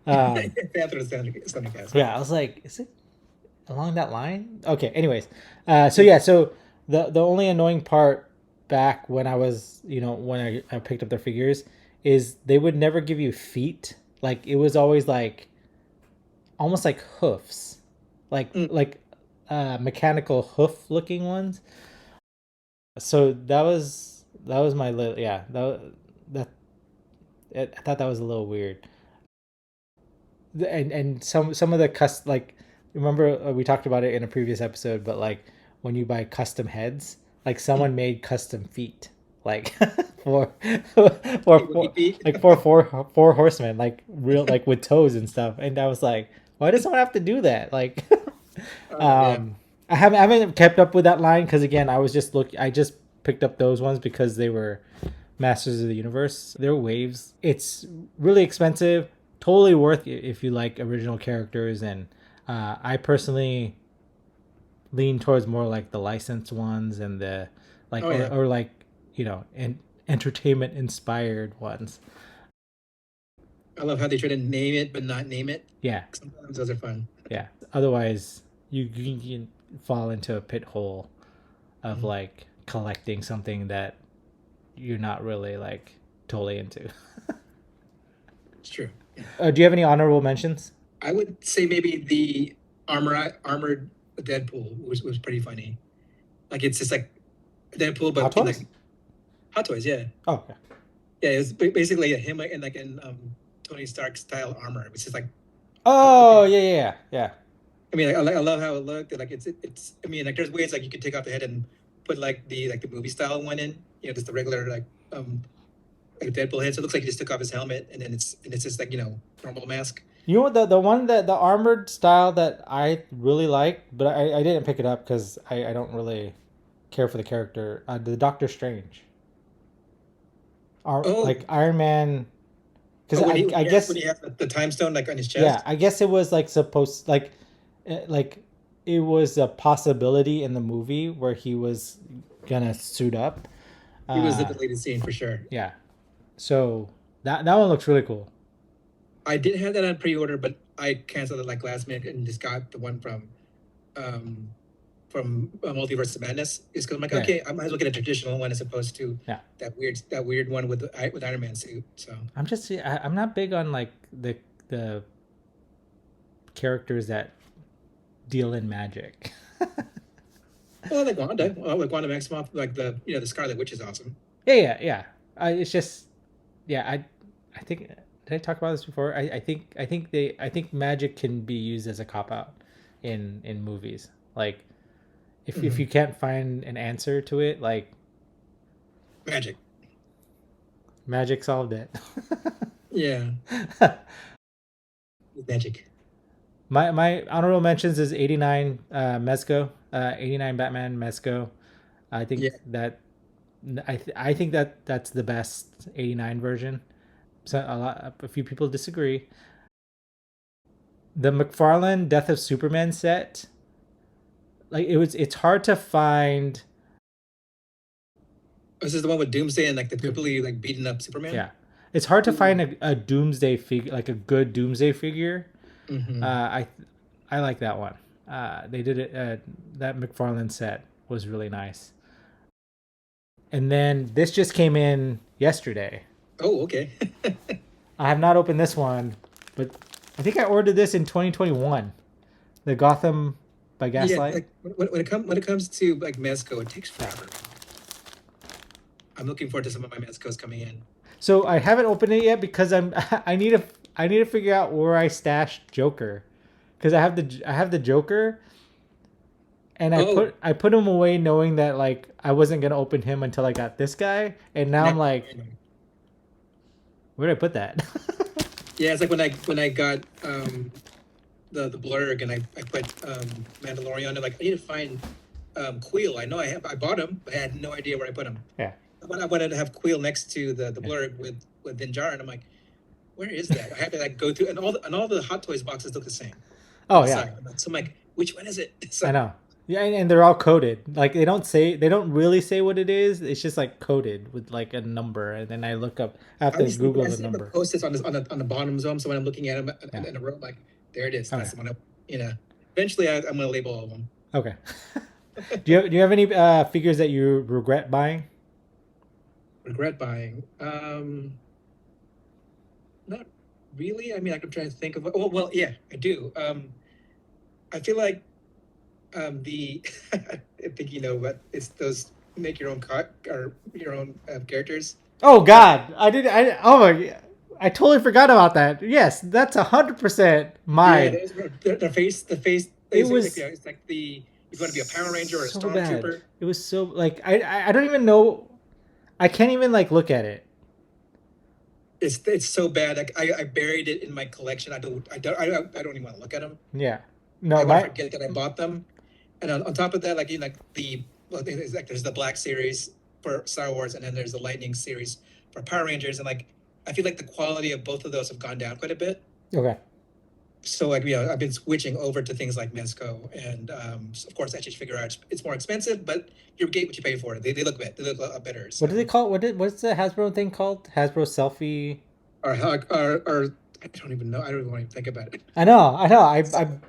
Um, Panther is Sonic Cast. yeah, I was like, is it along that line? Okay. Anyways, so Yeah. yeah, so the only annoying part back when I was when I picked up their figures is they would never give you feet. Like it was always like almost like hoofs, Mm. mechanical hoof looking ones. So that was my little yeah that I thought that was a little weird. And some of the like remember we talked about it in a previous episode, but like when you buy custom heads, like Mm. someone made custom feet like for for, Wookie for feet. like four horsemen like real like with toes and stuff, and I was like, why does someone have to do that? Like Oh yeah. I haven't kept up with that line because again I just picked up those ones because they were Masters of the Universe. They're waves. It's really expensive, totally worth it if you like original characters, and I personally lean towards more like the licensed ones and the like Oh yeah. or like and entertainment inspired ones. I love how they try to name it but not name it. Yeah, Sometimes those are fun. yeah. Otherwise, you can fall into a pit hole of Mhm. like collecting something that you're not really like totally into. It's true. Yeah. Do you have any honorable mentions? I would say maybe the armored Deadpool was pretty funny. Like it's just like Deadpool, Hot but in Toys? like Hot Toys. Yeah, Oh, okay. yeah. It's basically him like in Tony Stark style armor, which is like Oh, yeah, yeah, yeah, yeah. I mean, I love how it looked. Like it's. I mean, like there's ways like you could take off the head and put like the movie style one in. Just the regular like Deadpool head. So it looks like he just took off his helmet and then it's just like normal mask. You know what, the one that the armored style that I really like, but I didn't pick it up because I don't really care for the character. The Doctor Strange, Oh, like Iron Man, because oh, I guess when he has the time stone like on his yeah, chest. I guess it was like supposed like it was a possibility in the movie where he was gonna suit up. He was the Uh, deleted scene for sure. yeah, so that one looks really cool. I did have that on pre-order, but I canceled it like last minute and just got the one um Multiverse of Madness. Is because I'm like, Yeah, okay, I might as well get a traditional one as opposed to yeah. that weird one with Iron Man suit. So I'm not big on like the characters that deal in magic. well, like Wanda, like Wanda Maximoff, like the Scarlet Witch is awesome. Yeah. It's just yeah. I think did I talk about this before? I think magic can be used as a cop out in movies. Like if Hmm. you can't find an answer to it, like Magic. magic solved it. Yeah, magic. My honorable mentions is 89 Mezco, 89 Batman Mezco. I think Yeah, that I think that that's the best 89 version. So a few people disagree. The McFarlane Death of Superman set, like it's hard to find. this is the one with Doomsday and like the completely like beaten up Superman. Yeah, it's hard to find a Doomsday figure, like a good Doomsday figure. Mm-hmm. I like that one. They did it. That McFarlane set was really nice. And then this just came in yesterday. Oh, okay. I have not opened this one, but I think I ordered this in 2021. The Gotham by Yeah, Gaslight. like when it comes to like Mezco, it takes Yeah. forever. I'm looking forward to some of my Mezcos coming in. So I haven't opened it yet because I need to figure out where I stashed Joker, because I have the Joker, and Oh, I put him away knowing that like I wasn't gonna open him until I got this guy, and now now, I'm like, where did I put that? yeah, it's like when I got the blurg and I put Mandalorian. I'm like, I need to find Queel. I bought him, but I had no idea where I put him. Yeah. I wanted to have Queel next to the Yeah. blurg with Dinjar, and I'm like, where is that? I had to like go through, and all the Hot Toys boxes look the same on Oh the yeah, side. So I'm like, which one is it? So I know. Yeah, and they're all coded. Like they don't really say what it is. It's just like coded with like a number, and then I look up. I have to Google I the see them number. post-its on the bottom zone. So when I'm looking at them Yeah. in a row, I'm like, there it is. Oh That's yeah. the one. Eventually, I'm going to label all of them. Okay. Do you have any figures that you regret buying? Regret buying. Not really. I mean, I'm trying to think of. Well, yeah, I do. I feel like the I think you know, but it's those make your own or your own characters. Oh Uh, God, I did. I oh my, I totally forgot about that. Yes, that's 100% yeah, mine. the face. It Yeah, was it's like the if you want to be a Power Ranger or a so bad. Stormtrooper. It was so like I don't even know. I can't even like look at it. It's so bad. Like I buried it in my collection. I don't even want to look at them. Yeah. No, I want to my forget that I bought them. And on top of that, like like there's the Black series for Star Wars, and then there's the Lightning series for Power Rangers, and like I feel like the quality of both of those have gone down quite a bit. okay. So like I've been switching over to things like Mezco, and of course Etch Figure Arts. It's more expensive, but you get what you pay for. They look better. They look a lot better. What do So they call it? What's the Hasbro thing called? Hasbro selfie. or I don't even know. I don't even want to think about it. I know. So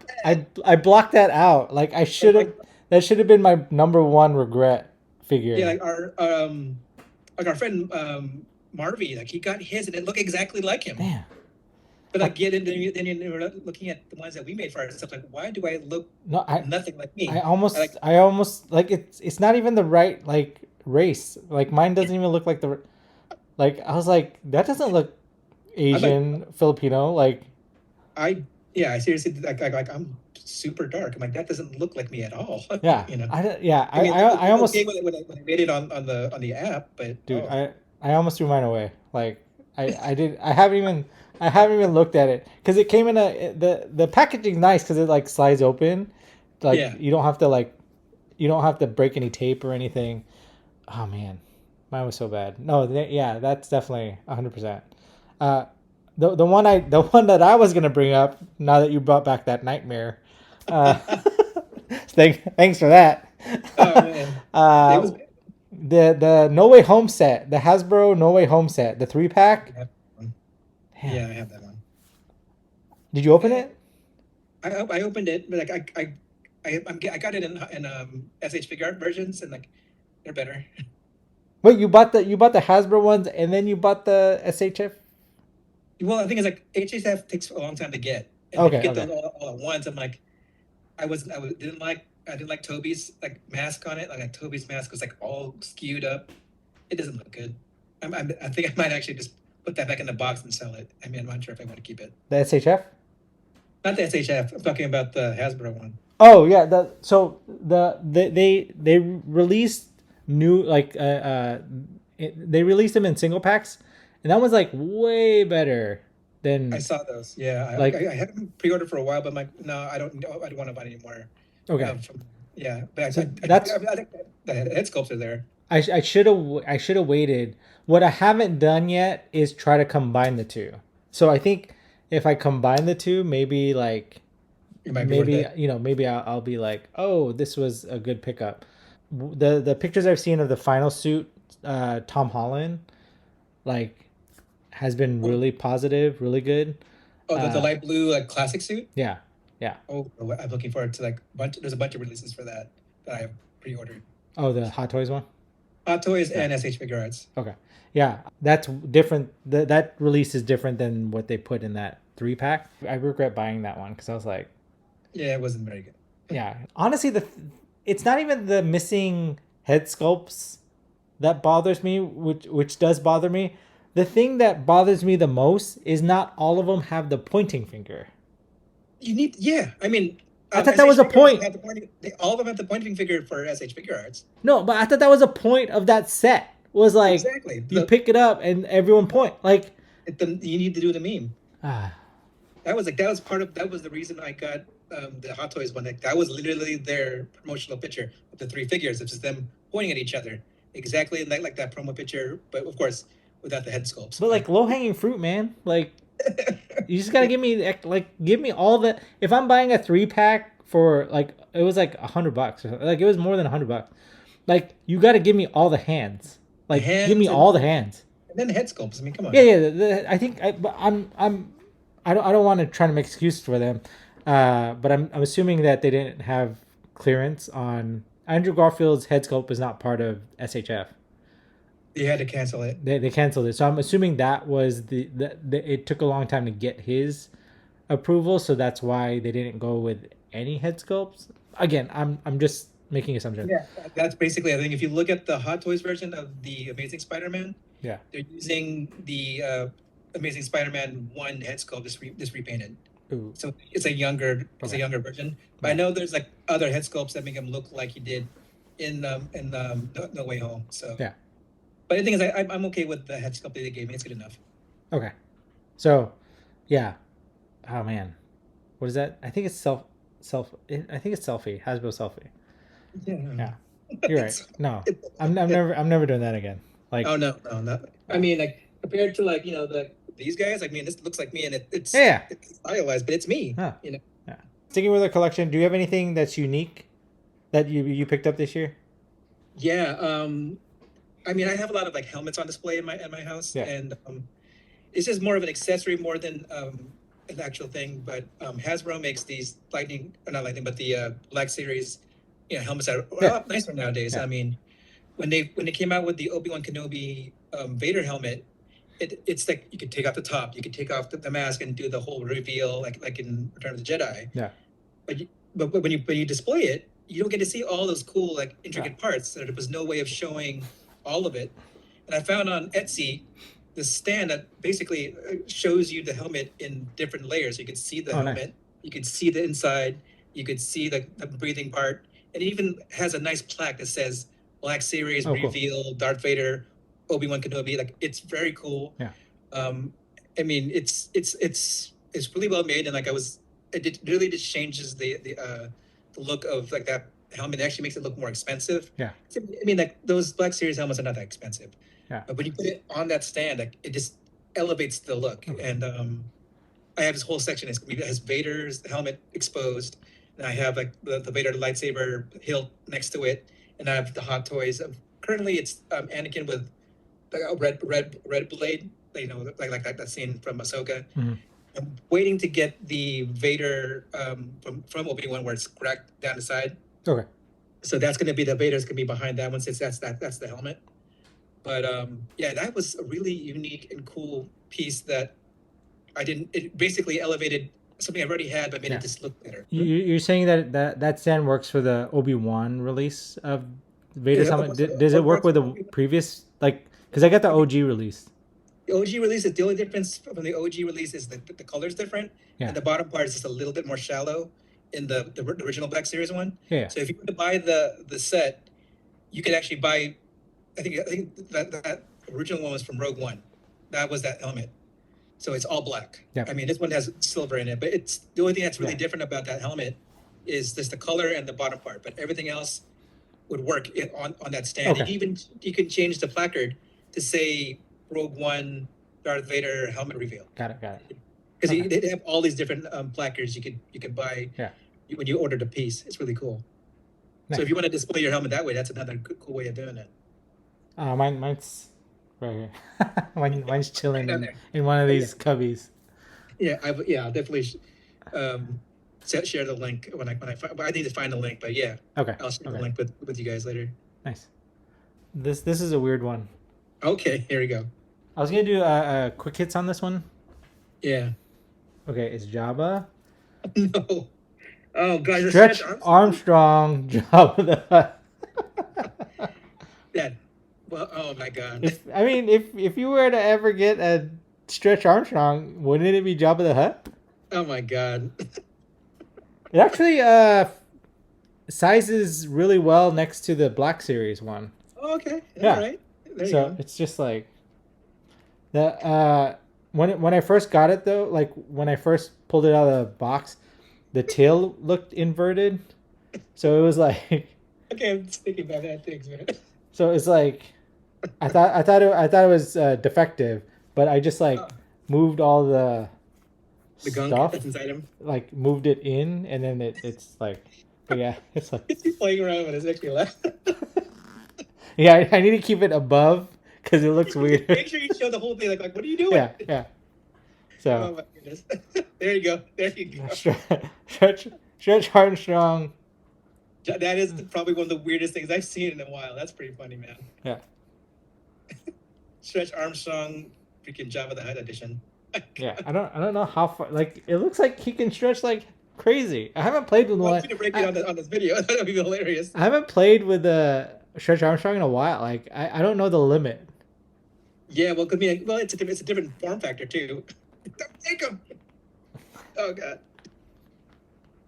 I blocked that out. Like I and should have. That should have been my number one regret yeah, figure. like our friend Marvy, like he got his and it looked exactly like him. Man. But Like like yeah, then you're looking at the ones that we made for ourselves. Like, why do I look no, nothing like me? Like I almost like it's not even the right like race. Like mine doesn't even look like the like I was like that doesn't look I'm like Asian Filipino like I yeah, I seriously like I'm super dark. I'm like that doesn't look like me at all. yeah You know, yeah I mean, I it's almost okay when I made it on the app, but dude oh I almost threw mine away like I haven't even I haven't even looked at it because it came in a the packaging's nice because it like slides open, like Yeah. you don't have to break any tape or anything. Oh man, mine was so bad. No, yeah, that's definitely 100%. Uh, the one that I was gonna bring up now that you brought back that nightmare. Uh, thanks for that. Oh man, it uh, was. the No Way Home set, the Hasbro No Way Home set, the 3 pack. Damn, Yeah, I have that one. did you open Eh, it? I opened it, but like I got it in SH figure art versions, and like they're better. Wait, you bought the Hasbro ones and then you bought the SHF? Well, I think it's like HHF takes a long time to get, and if you Okay, get okay. those all at once, I'm like, I didn't like Toby's like mask on it. Like Toby's mask was like all skewed up. It doesn't look good. I think I might actually just put that back in the box and sell it. I mean, I'm not sure if I want to keep it. The SHF? Not the SHF. I'm talking about the Hasbro one. Oh yeah, they released new they released them in single packs, and that was like way better I than saw those. Yeah, like I had them pre-ordered for a while, but I'm like, no, I don't. I don't want to buy anymore. okay. From yeah, but So that's I think the head sculpts are there. I should have waited. What I haven't done yet is try to combine the two. So I think if I combine the two, maybe It might be worth it. maybe I'll be like, oh, this was a good pickup. The pictures I've seen of the final suit, Tom Holland, like has been Oh, really positive, really good. the Uh, light blue like classic suit. yeah, yeah. Oh, I'm looking forward to like bunch. There's a bunch of releases for that that I have pre-ordered. Oh, the Hot Toys one. Hot Toys Yeah. and SH Figure Arts. Okay. Yeah, that's different. That release is different than what they put in that 3 pack. I regret buying that one because I was like, Yeah, it wasn't very good. yeah. Honestly, it's not even the missing head sculpts that bothers me, which does bother me. The thing that bothers me the most is not all of them have the pointing finger. You need, yeah. I mean, I thought that was SH a Figure Arts point. had the pointing. All of them had the pointing figure for SH Figure Arts. No, but I thought that was a point of that set. Was like Exactly. you pick it up and everyone point. Like You need to do the meme. ah, That was the reason I got the Hot Toys one. That was literally their promotional picture of the three figures. It's just them pointing at each other, exactly like that promo picture, but of course without the head sculpts. but like low hanging fruit, man. Like you just gotta give me all the. If I'm buying a 3 pack for like it was like $100, like it was more than $100. Like you gotta give me all the hands. The Like give me hands all the hands. and then the head sculpts. I mean, come on. Yeah, yeah. I think but I don't want to try to make excuses for them, but I'm assuming that they didn't have clearance on Andrew Garfield's head sculpt is not part of SHF. You had to cancel it. They canceled it, so I'm assuming that was it took a long time to get his approval, so that's why they didn't go with any head sculpts. Again, I'm just making assumptions. Yeah, that's basically. I think if you look at the Hot Toys version of the Amazing Spider-Man, Yeah. they're using the Amazing Spider-Man one head sculpt just repainted. Ooh. So it's a Okay. younger version. But I Yeah. know there's like other head sculpts that make him look like he did in No Way Home. So, Yeah. but the thing is, I'm okay with the head sculpt that they gave me. It's good enough. Okay. So, yeah. Oh man, what is that? I think it's I think it's selfie. Hasbro selfie. Yeah. Yeah. You're right. It's, No, I'm never doing that again. Like, oh no, not. I mean, like compared to like these guys, I mean, this looks like me, and yeah. it's stylized, but it's me. Huh. You know. Yeah. Sticking with our collection, do you have anything that's unique that you picked up this year? Yeah. I mean, I have a lot of like helmets on display in my house, Yeah. and it's just more of an accessory more than an actual thing. But Hasbro makes these not lightning, but the Black Series, helmets that are a Yeah. lot nicer nowadays. Yeah. I mean, when they came out with the Obi-Wan Kenobi Vader helmet, it's like you could take off the top, you could take off the mask and do the whole reveal like in Return of the Jedi. Yeah. But when you display it, you don't get to see all those cool like intricate parts. So there was no way of showing all of it. And I found on Etsy the stand that basically shows you the helmet in different layers. You could see the helmet, nice. you could see the inside, you could see the breathing part, and it even has a nice plaque that says Black Series Oh, cool. reveal Darth Vader, Obi-Wan Kenobi. Like it's very cool. Yeah. Um, I mean, it's really well made, and like it really just changes the look of like that helmet. It actually makes it look more expensive. Yeah. I mean, like those Black Series helmets are not that expensive, Yeah. but when you put it on that stand, like it just elevates the look. Okay. And I have this whole section. It has Vader's helmet exposed, and I have like the Vader lightsaber hilt next to it, and I have the Hot Toys. Currently, it's Anakin with like a red blade. You know, like that scene from Ahsoka. Mm-hmm. I'm waiting to get the Vader from Obi-Wan where it's cracked down the side. Okay. So that's going to be the Vader's going to be behind that one since that's the helmet. But yeah, that was a really unique and cool piece that I didn't. It basically elevated something I've already had, but made Yeah. it just look better. You're saying that stand works for the Obi-Wan release of Vader's Yeah, helmet. Does it work with the previous, like, because I got the OG release? the OG release is the only difference from the OG release is the color's different, Yeah. and the bottom part is just a little bit more shallow in the original Black Series one. Yeah. So if you were to buy the set, you could actually buy. I think that original one was from Rogue One. That was that helmet. So it's all black. Yeah. I mean, this one has silver in it, but it's the only thing that's really Yeah. different about that helmet is just the color and the bottom part. But everything else would work on that stand. Okay. And even you can change the placard to say Rogue One Darth Vader helmet reveal. Got it. Because Okay. they have all these different placards you could buy Yeah. when you order the piece. It's really cool. Nice. So if you want to display your helmet that way, that's another cool way of doing it. Mine's right here. Mine's chilling Right down there. in one of these cubbies. Yeah, I'll definitely share the link when I find. But I need to find the link. But yeah, Okay. I'll share Okay. the link with you guys later. Nice. This is a weird one. Okay, here we go. I was gonna do quick hits on this one. Yeah. Okay, it's Jabba, No. Oh gosh, Stretch Armstrong, Jabba the Hutt. Yeah. Well, oh my god. If you were to ever get a Stretch Armstrong, wouldn't it be Jabba the Hutt? Oh my god. It actually sizes really well next to the Black Series one. Oh, okay. Yeah. All right. There you So go. it's just like the when I first got it though, like when I first pulled it out of the box, the tail looked inverted. So it was like Okay, I'm thinking about that things, man. so it's like I thought it was defective, but I just like moved all the The gunk stuff, that's inside him. like moved it in, and then it's like, but yeah, it's like He's playing around with his actually left. yeah, I need to keep it above because it looks weird. Make sure you show the whole thing. Like, what are you doing? Yeah. Oh So my goodness. There you go. There you go. Stretch Armstrong. That is probably one of the weirdest things I've seen in a while. That's pretty funny, man. Yeah. Stretch Armstrong, freaking Jabba the Hutt edition. Yeah, I don't know how far. Like it looks like he can stretch like crazy. I haven't played with I one. want you to break it on this video. That'd be hilarious. I haven't played with the Stretch Armstrong in a while. Like I don't know the limit. Yeah, well, it's a different form factor too. Don't take him. Oh god.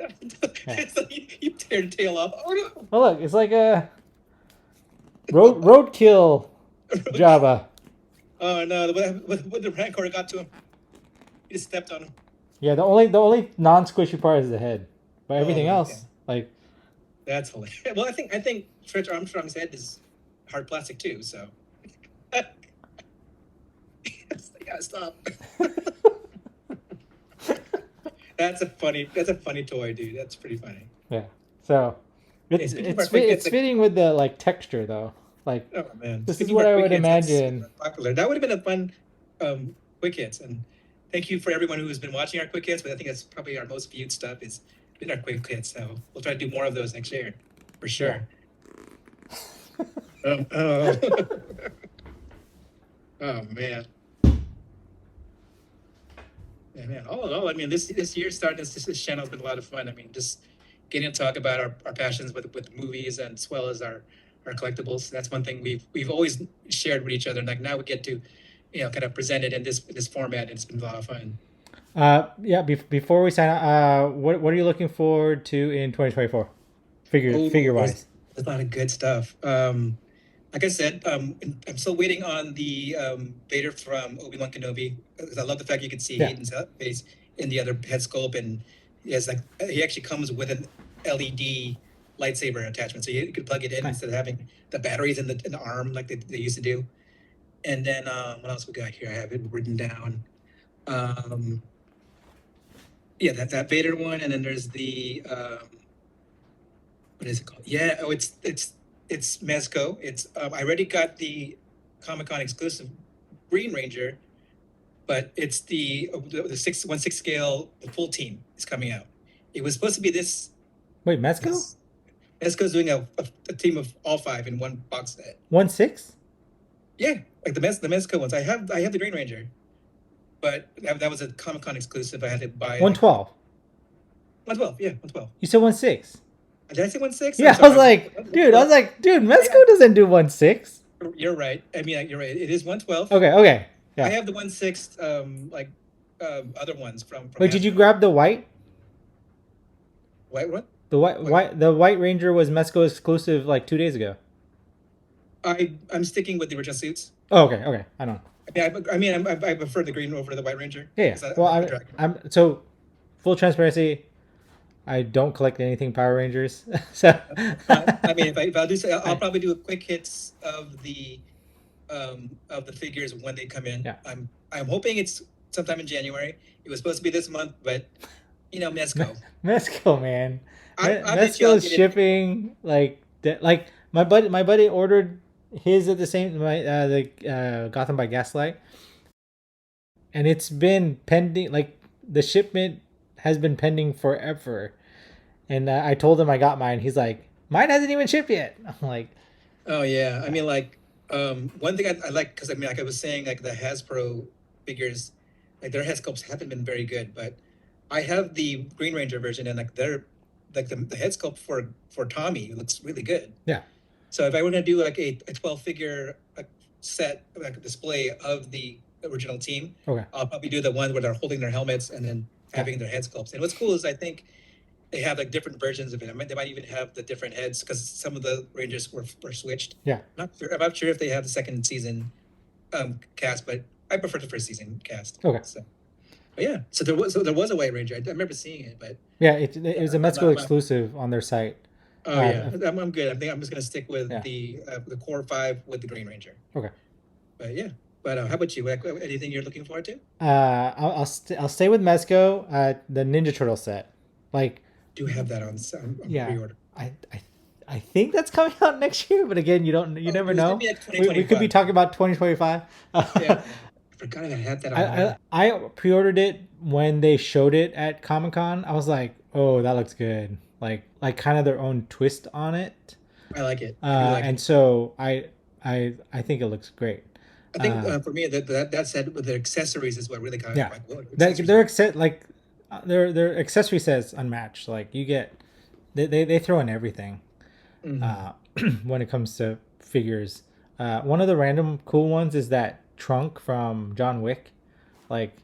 It's like you tear the tail off. Oh no. Oh look, it's like a roadkill Jabba. Oh no! What the Rancor got to him? He just stepped on him. Yeah, the only non-squishy part is the head, but everything Oh, else okay. like That's hilarious. Well, I think Stretch Armstrong's head is hard plastic too. So. Yeah, stop. That's a funny toy, dude. That's pretty funny. yeah. So it's speaking of it's, our quick hits, fitting with the like texture though. Like Oh man, this is Speaking what of I quick would hits, that's imagine. Popular. That would have been a fun quick hits, and thank you for everyone who has been watching our quick hits. But I think that's probably our most viewed stuff is been our quick hits. So we'll try to do more of those next year, for sure. Oh, oh man. Yeah, man. All in all, I mean, this year starting this channel has been a lot of fun. I mean, just getting to talk about our passions with movies and as well as our collectibles. That's one thing we've always shared with each other. Like now we get to, kind of present it in this format. It's been a lot of fun. Yeah. Before we sign out, what are you looking forward to in 2024? Figure wise. There's a lot of good stuff. like I said, I'm still waiting on the Vader from Obi-Wan Kenobi, because I love the fact you can see Yeah. Hayden's face in the other head sculpt, and he actually comes with an LED lightsaber attachment, so you could plug it in Nice. instead of having the batteries in the arm like they used to do. And then what else we got here? I have it written down. Um, yeah, that Vader one, and then there's the what is it called? Yeah, oh, it's Mezco. It's I already got the Comic Con exclusive Green Ranger, but it's the 6:1/6 scale. The full team is coming out. It was supposed to be Wait, Mezco? this Mezco's doing a team of all five in one box set. 1/6? Yeah, like the Mezco ones. I have the Green Ranger, but that was a Comic Con exclusive. I had to buy 112. 112. Yeah, 112. You said 1/6. Did I say 1/6? I'm Yeah, I was sorry. like, dude, Mezco Yeah, doesn't do 1/6. you're right. I mean, you're right. It is 112. Okay, okay. I Yeah. have the 1/6 like other ones from Wait, did you Hasbro. grab the white? What? The white Ranger was Mezco exclusive like 2 days ago. I'm sticking with the original suits. Oh, okay, okay. I know. I prefer the green over the White Ranger. Yeah, yeah. 'Cause I Well, like the dragon. I'm so full transparency. I don't collect anything Power Rangers, so I mean, if I'll do so, I'll I- probably do a quick hits of the figures when they come in. Yeah. I'm hoping it's sometime in January. It was supposed to be this month, but Mezco. Mezco, man. I bet you I'll Mezco is get it. shipping like that. Like my buddy ordered his at the same Gotham by Gaslight, and it's been pending. Like the shipment has been pending forever. And I told him I got mine. He's like, mine hasn't even shipped yet. I'm like, Oh yeah, I mean, like, one thing I like, because I mean, like I was saying, like the Hasbro figures, like their head sculpts haven't been very good, but I have the Green Ranger version, and like the head sculpt for Tommy looks really good. yeah, So if I were to do like a 12 figure set, like a display of the original team, okay, I'll probably do the one where they're holding their helmets and then having their head sculpts. And what's cool is I think they have like different versions of it. They might even have the different heads because some of the Rangers were switched. yeah, I'm not sure if they have the second season cast, but I prefer the first season cast. okay, So, but yeah, so there was a White Ranger. I remember seeing it, but yeah. It was a Mezco I'm exclusive on their site. oh yeah, I'm good. I think I'm just gonna stick with Yeah. the core five with the Green Ranger. Okay. But yeah, but how about you? Anything you're looking forward to? I'll stay with Mezco. The Ninja Turtle set, like, Do have that on yeah, pre-order? I think that's coming out next year. But again, you never It's gonna know. be like We could be 2025. talking about 2025. Yeah, I forgot I had that on order. I pre-ordered it when they showed it at Comic Con. I was like, oh, that looks good. Like kind of their own twist on it. I like it. I do like And it. so I think it looks great. I think for me that said with the accessories is what really kind of Yeah, like whoa, that accessories their are- their accessory sets unmatched. Like you get they throw in everything Mhm. when it comes to figures. One of the random cool ones is that trunk from John Wick. Like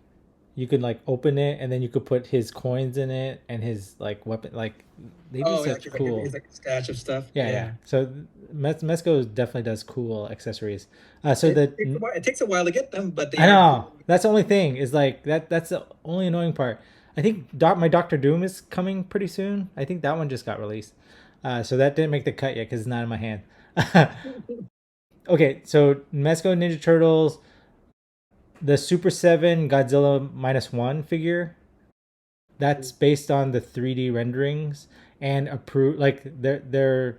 you could like open it and then you could put his coins in it and his like weapon. Like they do Oh, such actually, cool. it's like a stash of stuff. Yeah. So Mezco definitely does cool accessories. So It takes a while to get them, but they I are know cool. that's the only thing is like that's the only annoying part. I think my Doctor Doom is coming pretty soon. I think that one just got released, so that didn't make the cut yet because it's not in my hand. Okay, so Mezco Ninja Turtles, the Super 7 Godzilla -1 figure. That's based on the 3D renderings and approved. Like their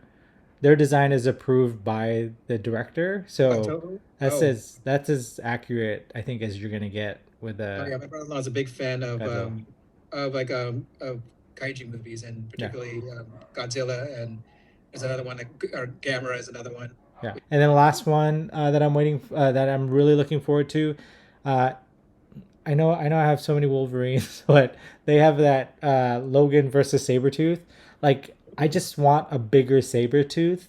design is approved by the director, so October? that's as accurate I think as you're gonna get with Oh, yeah, a my brother-in-law is a big fan Godzilla. of kaiju movies, and Yeah. particularly Godzilla, and there's another one, or Gamera is another one. Yeah, and then the last one that I'm waiting that I'm really looking forward to. Uh, I know I have so many Wolverines, but they have that Logan versus Sabretooth. Like I just want a bigger Sabretooth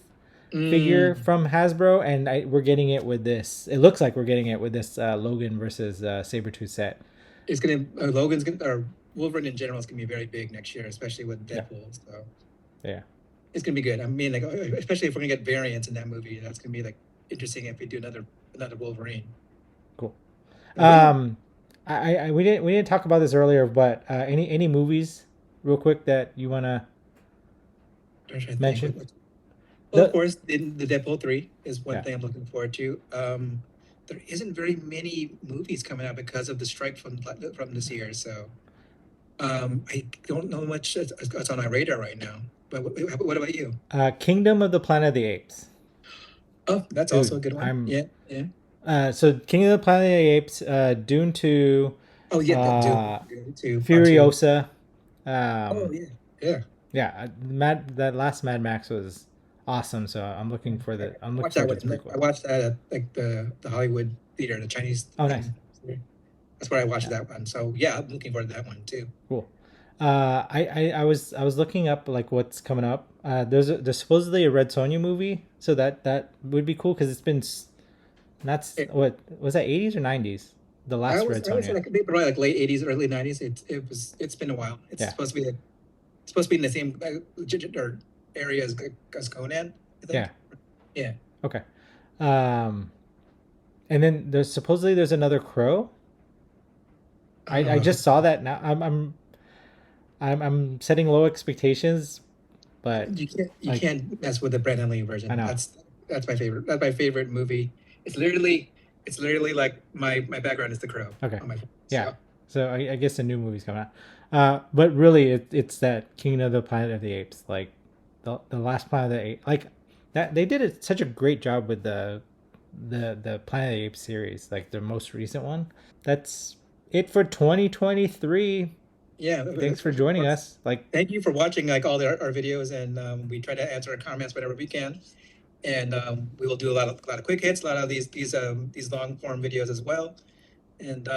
figure from Hasbro, and we're getting it with this. It looks like we're getting it with this Logan versus Sabretooth set. It's gonna Logan's gonna or Wolverine in general is gonna be very big next year, especially with Yeah. Deadpool. So Yeah. it's gonna be good. I mean, like especially if we're gonna get variants in that movie, that's gonna be like interesting if we do another Wolverine. Cool. What about you? We didn't talk about this earlier, but any movies, real quick, that you wanna I'm trying to think. mention? Well, of The course, the Deadpool 3 is one Yeah. thing I'm looking forward to. There isn't very many movies coming out because of the strike from this year, so I don't know much that's on my radar right now. But what about you? Kingdom of the Planet of the Apes. Oh, that's also Dude, a good one. I'm Yeah, yeah. so Kingdom of the Planet of the Apes, Dune 2, Oh, yeah, that uh, Dune 2, Part 2. Furiosa. Oh, Um, yeah, yeah. yeah, that last Mad Max was awesome. So I I'm looking watched that forward one. to the I prequel. watched that at like the Hollywood theater, the Chinese. Oh, nice. That's where I watched Yeah, that one. So yeah, I'm looking forward to that one too. cool. I was looking up like what's coming up. There's supposedly a Red Sonja movie, so that would be cool because it's been that's what was that 80s or 90s, the last Red I would say Sonja. like maybe probably like late '80s, early '90s. It's been a while. It's Yeah, supposed to be in the same or area as Conan, I yeah, think. Yeah. okay. Um, and then there's another Crow. I Uh, just saw that now. I'm setting low expectations, but you like can't mess with the Brandon Lee I version. know. That's my favorite. That's my favorite movie. It's literally like my background is The Crow Okay, on my phone. yeah. So So I guess a new movie's coming out. But really, it's that King of the Planet of the Apes, like the last Planet of the Apes, like that they did such a great job with the Planet of the Apes series, like the most recent one. That's it for 2023. yeah, Thanks for joining us. Like, thank you for watching like all our videos, and we try to answer our comments whenever we can. And we will do a lot of quick hits, a lot of these long form videos as well. And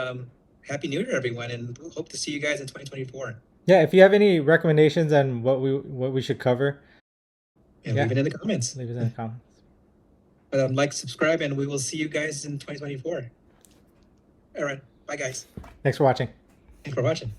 happy New Year, everyone, and hope to see you guys in 2024. yeah, if you have any recommendations on what we should cover, And yeah, leave it in the comments. leave it in the comments. But like, subscribe, and we will see you guys in 2024. All right, bye guys. Thanks for watching. Thanks for watching.